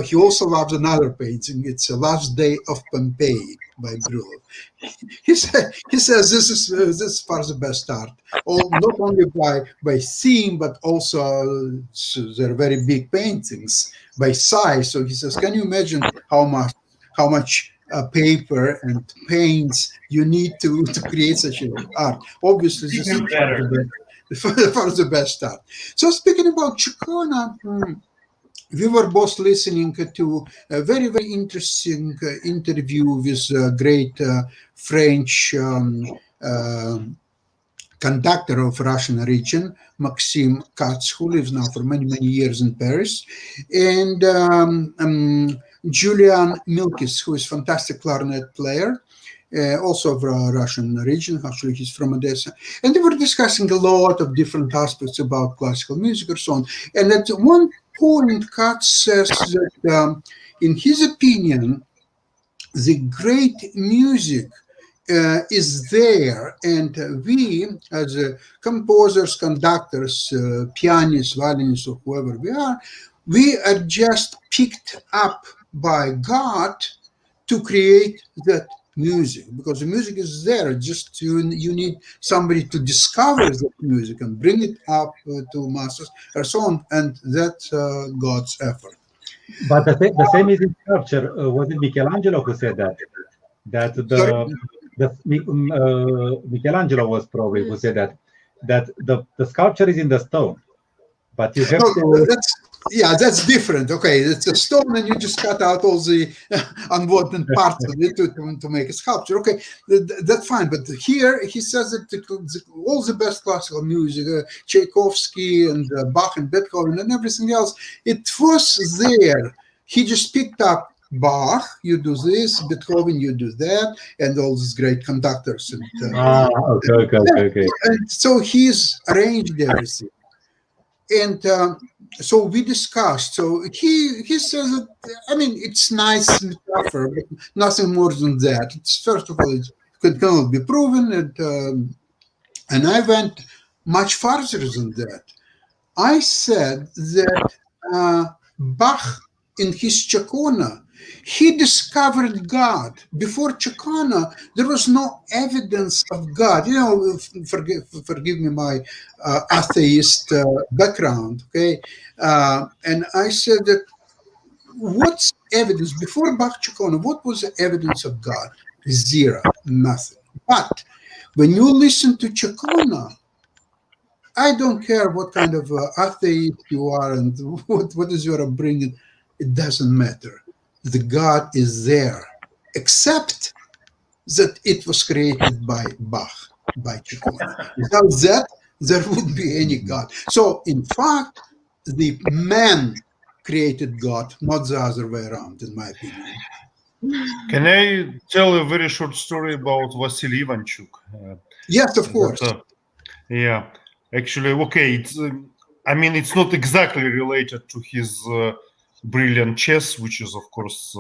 he also loves another painting. It's The Last Day of Pompeii by Brüller. He says this is far the best art. Not only by theme, but also they're very big paintings by size. So he says, can you imagine how much paper and paints you need to create such an art? Obviously, this is far the best art. So speaking about Ciccone, we were both listening to a very, very interesting interview with a great French conductor of Russian origin, Maxime Katz, who lives now for many, many years in Paris, and Julian Milkis, who is a fantastic clarinet player, also of Russian origin. Actually, he's from Odessa. And they were discussing a lot of different aspects about classical music or so on. And at one point, Katz says that, in his opinion, the great music is there, and we, as composers, conductors, pianists, violinists, or whoever we are just picked up by God to create that music, because the music is there. Just you need somebody to discover that music and bring it up to masses and so on, and that's God's effort. But the same is in sculpture. Was it Michelangelo who said that? Michelangelo was probably who said that the sculpture is in the stone, but you have to. That's different. Okay, it's a stone, and you just cut out all the unwanted parts of it to make a sculpture. Okay, that's fine. But here he says that all the best classical music, Tchaikovsky and Bach and Beethoven and everything else, it was there. He just picked up Bach, you do this, Beethoven, you do that, and all these great conductors. And, okay. And so he's arranged everything. And so we discussed. So he says that, I mean, it's nice metaphor, but nothing more than that. It's, first of all, it cannot be proven, and I went much farther than that. I said that Bach, in his Ciccone, he discovered God. Before Ciccone, there was no evidence of God. You know, forgive me my atheist background, okay? And I said that what's evidence? Before Bach Ciccone, what was the evidence of God? Zero, nothing. But when you listen to Ciccone, I don't care what kind of atheist you are and what is your upbringing, it doesn't matter. The God is there, except that it was created by Bach, by Ciccone. Without that, there would be any God. So, in fact, the man created God, not the other way around, in my opinion. Can I tell a very short story about Vasily Ivanchuk? Yes, of course. Yeah, actually, okay. It's not exactly related to his brilliant chess, which is, of course,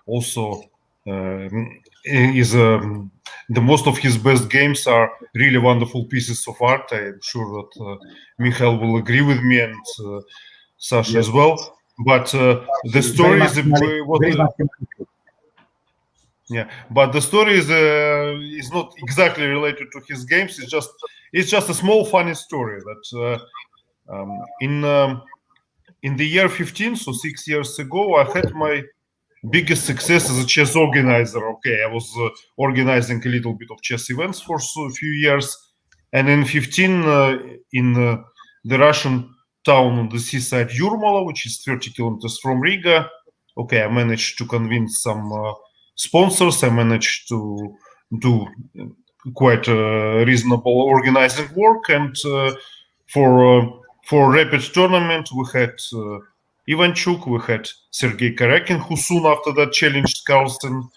also the most of his best games are really wonderful pieces of art. I'm sure that Mikhail will agree with me, and Sasha as well. But the story is but the story is not exactly related to his games. It's just a small funny story that in the year 15, so 6 years ago, I had my biggest success as a chess organizer. Okay, I was organizing a little bit of chess events for a few years, and in 15, in the Russian town on the seaside Yurmala, which is 30 kilometers from Riga, okay, I managed to convince some sponsors. I managed to do quite reasonable organizing work, and for rapid tournament, we had Ivanchuk, we had Sergei Karyakin, who soon after that challenged Carlsen.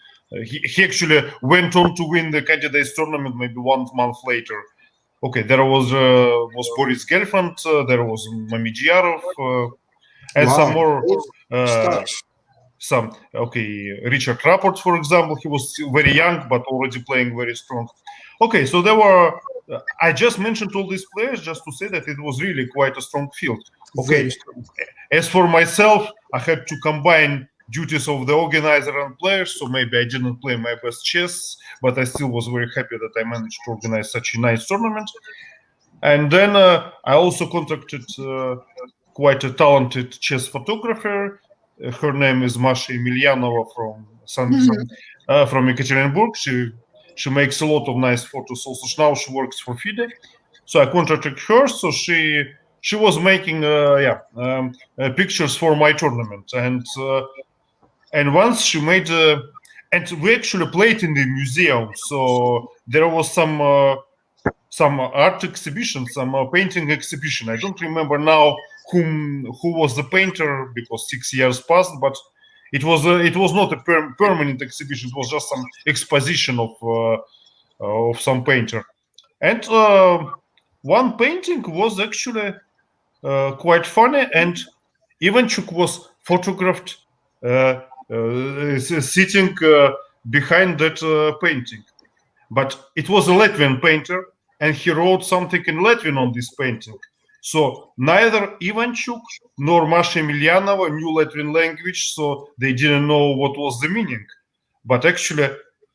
He actually went on to win the candidates tournament maybe 1 month later. Okay, there was Boris Gelfand, there was Mamediyarov, and some more some Richard Rapport, for example, he was still very young but already playing very strong. Okay, so there were. I just mentioned all these players just to say that it was really quite a strong field. Okay, as for myself, I had to combine duties of the organizer and players, so maybe I didn't play my best chess, but I still was very happy that I managed to organize such a nice tournament. And then I also contacted quite a talented chess photographer. Her name is Masha Emelianova from Ekaterinburg. She makes a lot of nice photos. Also, now she works for FIDE. So I contacted her. So she was making pictures for my tournament, and once she made and we actually played in the museum. So there was some art exhibition, some painting exhibition. I don't remember now who was the painter because 6 years passed, but it was not a permanent exhibition. It was just some exposition of some painter, and one painting was actually quite funny, and Ivanchuk was photographed sitting behind that painting, but it was a Latvian painter, and he wrote something in Latvian on this painting. So neither Ivanchuk nor Masha Emelianova knew Latvian language, so they didn't know what was the meaning. But actually,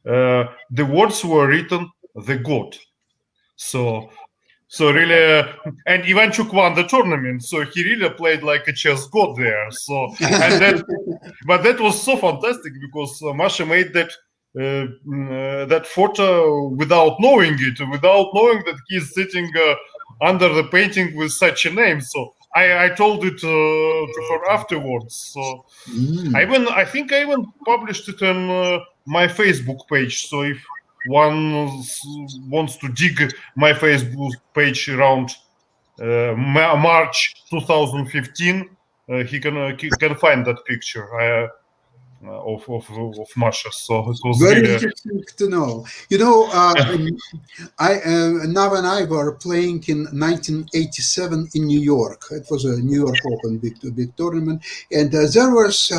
the words were written "the god." So really, and Ivanchuk won the tournament, so he really played like a chess god there. So, but that was so fantastic because Masha made that photo without knowing it, without knowing that he's sitting under the painting with such a name. So I told it to her afterwards. So I think I even published it on my Facebook page. So if one wants to dig my Facebook page around March 2015, he can find that picture of Masha. So it was very really interesting to know. You know, Nav and I were playing in 1987 in New York. It was a New York Open big tournament, and there was,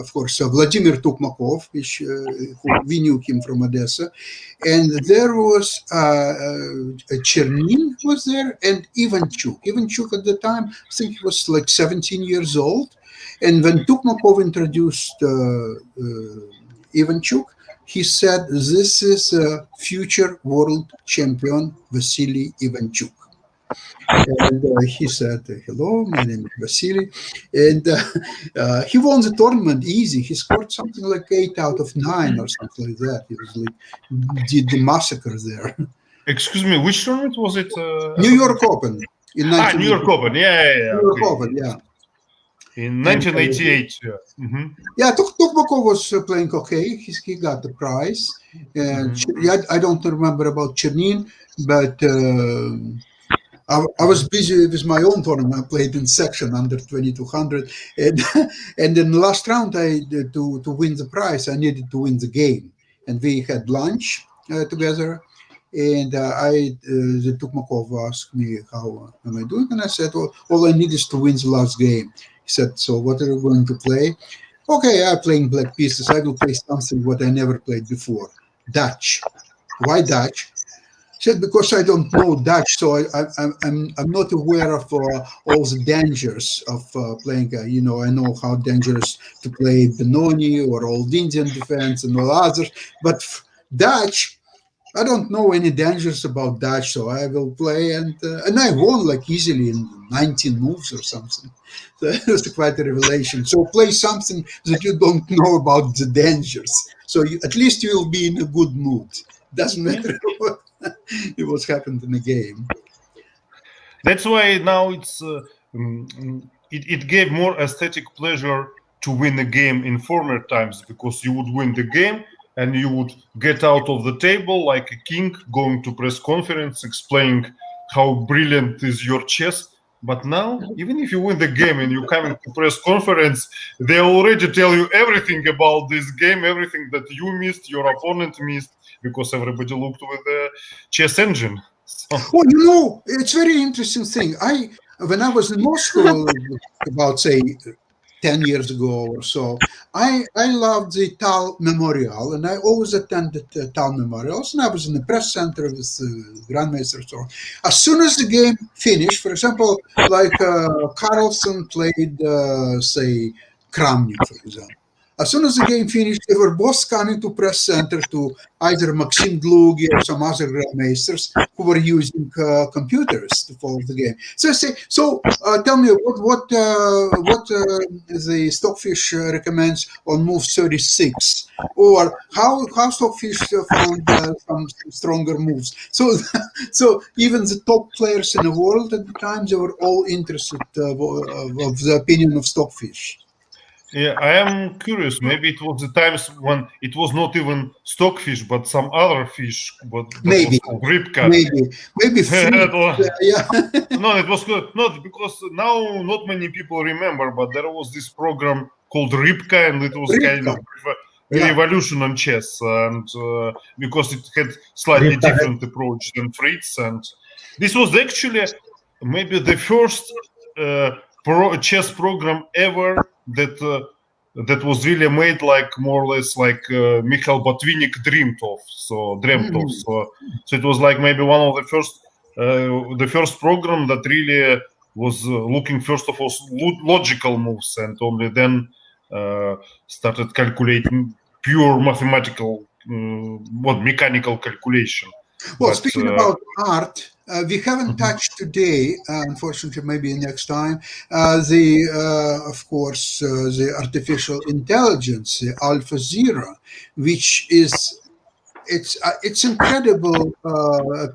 of course, Vladimir Tukmakov, we knew him from Odessa, and there was Chernin was there, and Ivanchuk. Ivanchuk at the time, I think he was like 17 years old. And when Tukmakov introduced Ivanchuk, he said, "This is a future world champion, Vasily Ivanchuk." And he said, "Hello, my name is Vasily." And he won the tournament easy. He scored something like 8 out of 9 or something like that. He was like, did the massacre there. Excuse me, which tournament was it? New York Open. In New York Open, yeah. New York Open, yeah. In 1988, yeah. Mm-hmm. Yeah, Tukmakov was playing okay. He got the prize. I don't remember about Chernin, but I was busy with my own tournament. I played in section under 2200, and in the last round, to win the prize, I needed to win the game, and we had lunch together. And the Tukmakov asked me, "How am I doing?" And I said, "Well, all I need is to win the last game." He said, "So what are you going to play?" "Okay, I'm playing black pieces. I will play something what I never played before, Dutch." "Why Dutch?" He said, "Because I don't know Dutch, so I'm not aware of all the dangers of playing. I know how dangerous to play Benoni or Old Indian defense and all others, but Dutch, I don't know any dangers about Dutch, so I will play." And I won like easily in 19 moves or something. So it was quite a revelation. So play something that you don't know about the dangers. So at least you will be in a good mood. Doesn't matter what's happened in the game. That's why now it gave more aesthetic pleasure to win a game in former times, because you would win the game and you would get out of the table like a king, going to press conference, explaining how brilliant is your chess. But now, even if you win the game and you come to press conference, they already tell you everything about this game, everything that you missed, your opponent missed, because everybody looked with the chess engine. So. Well, it's very interesting thing. When I was in Moscow about, say, 10 years ago or so. I loved the Tal Memorial, and I always attended Tal Memorials, and I was in the press center with Grandmaster. So as soon as the game finished, for example, like Carlson played, say, Kramnik, for example. As soon as the game finished, they were both coming to press center to either Maxim Dlugy or some other grandmasters who were using computers to follow the game. So I say, tell me what the Stockfish recommends on move 36, or how Stockfish found some stronger moves. So even the top players in the world at the time, they were all interested of the opinion of Stockfish. Yeah, I am curious. Maybe it was the times when it was not even stockfish, but some other fish, but Maybe. was called ribka. Maybe fruit, yeah. No, it was good. Not because now not many people remember, but there was this program called Ribka, and it was kind of a revolution on chess, and because it had slightly different approach than Fritz, and this was actually maybe the first chess program ever that was really made like more or less like Mikhail Botvinnik dreamt of. So it was like maybe one of the first program that really was looking first of all logical moves, and only then started calculating pure mathematical mechanical calculation. Well, speaking about art, we haven't touched today, unfortunately, maybe next time, of course, the artificial intelligence, the AlphaZero, which is it's incredible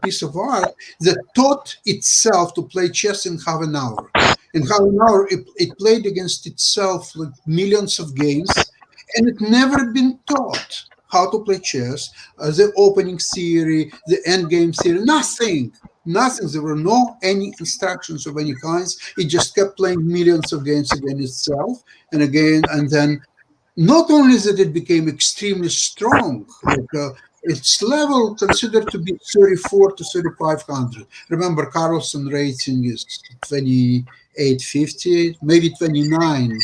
piece of art that taught itself to play chess in half an hour. In half an hour, it played against itself like millions of games, and it never been taught how to play chess, the opening theory, the end game theory, nothing. There were any instructions of any kinds. It just kept playing millions of games against itself and again, and then not only that it became extremely strong, like its level considered to be 34 to 3,500. Remember, Carlson rating is 2,850, maybe 29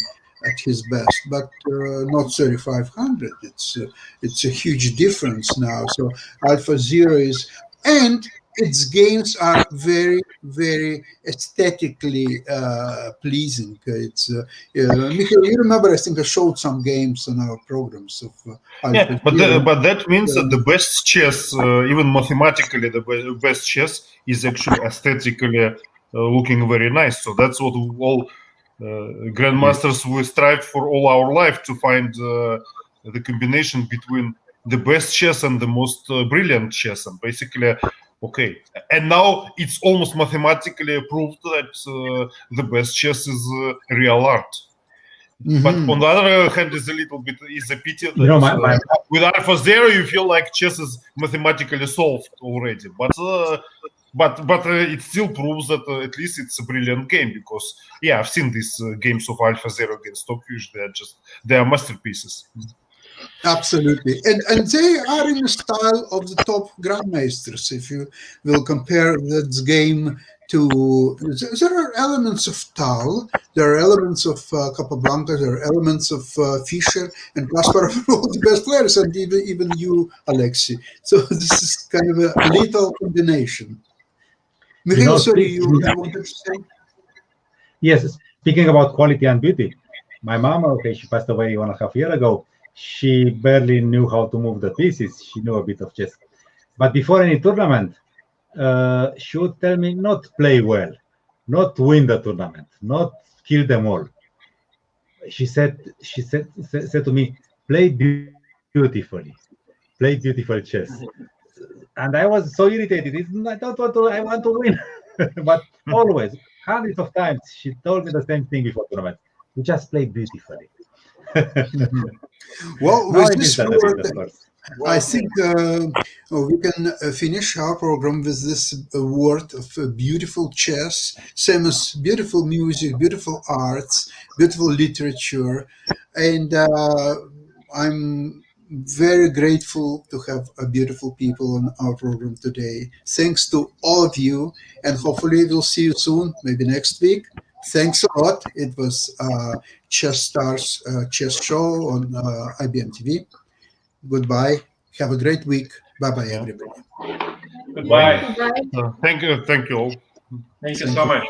at his best, but not 3,500. It's a huge difference now. So AlphaZero is, and its games are very, very aesthetically pleasing. It's Mikhail, you remember? I think I showed some games on our programs of. But that means that the best chess, even mathematically, the best chess is actually aesthetically looking very nice. So that's what all grandmasters we strive for all our life, to find the combination between the best chess and the most brilliant chess, and basically. Okay, and now it's almost mathematically proved that the best chess is real art. But on the other hand, it's a pity that with AlphaZero you feel like chess is mathematically solved already. But it still proves that at least it's a brilliant game, because I've seen these games of AlphaZero against Stockfish. They are masterpieces. Absolutely, and they are in the style of the top grandmasters. If you will compare that game to, there are elements of Tal, there are elements of Capablanca, there are elements of Fischer and Kasparov, all the best players, and even you, Alexei. So this is kind of a lethal combination. Mikhail, sorry, you wanted to say? Yes, speaking about quality and beauty, my mom, she passed away 1.5 years ago. She barely knew how to move the pieces. She knew a bit of chess. But before any tournament, she would tell me not play well, not win the tournament, not kill them all. She said to me, play beautifully, play beautiful chess. And I was so irritated. I don't want to, I want to win. But always, hundreds of times, she told me the same thing before tournament. You just play beautifully. Well, with this word, I think we can finish our program with this word of beautiful chess, same as beautiful music, beautiful arts, beautiful literature. And I'm very grateful to have beautiful people on our program today. Thanks to all of you, and hopefully we'll see you soon, maybe next week, Thanks a lot. It was Chess Stars chess show on IBM TV. Goodbye. Have a great week. Bye-bye, everybody. Goodbye. Bye. Thank you all. Thank you Thank so you. much.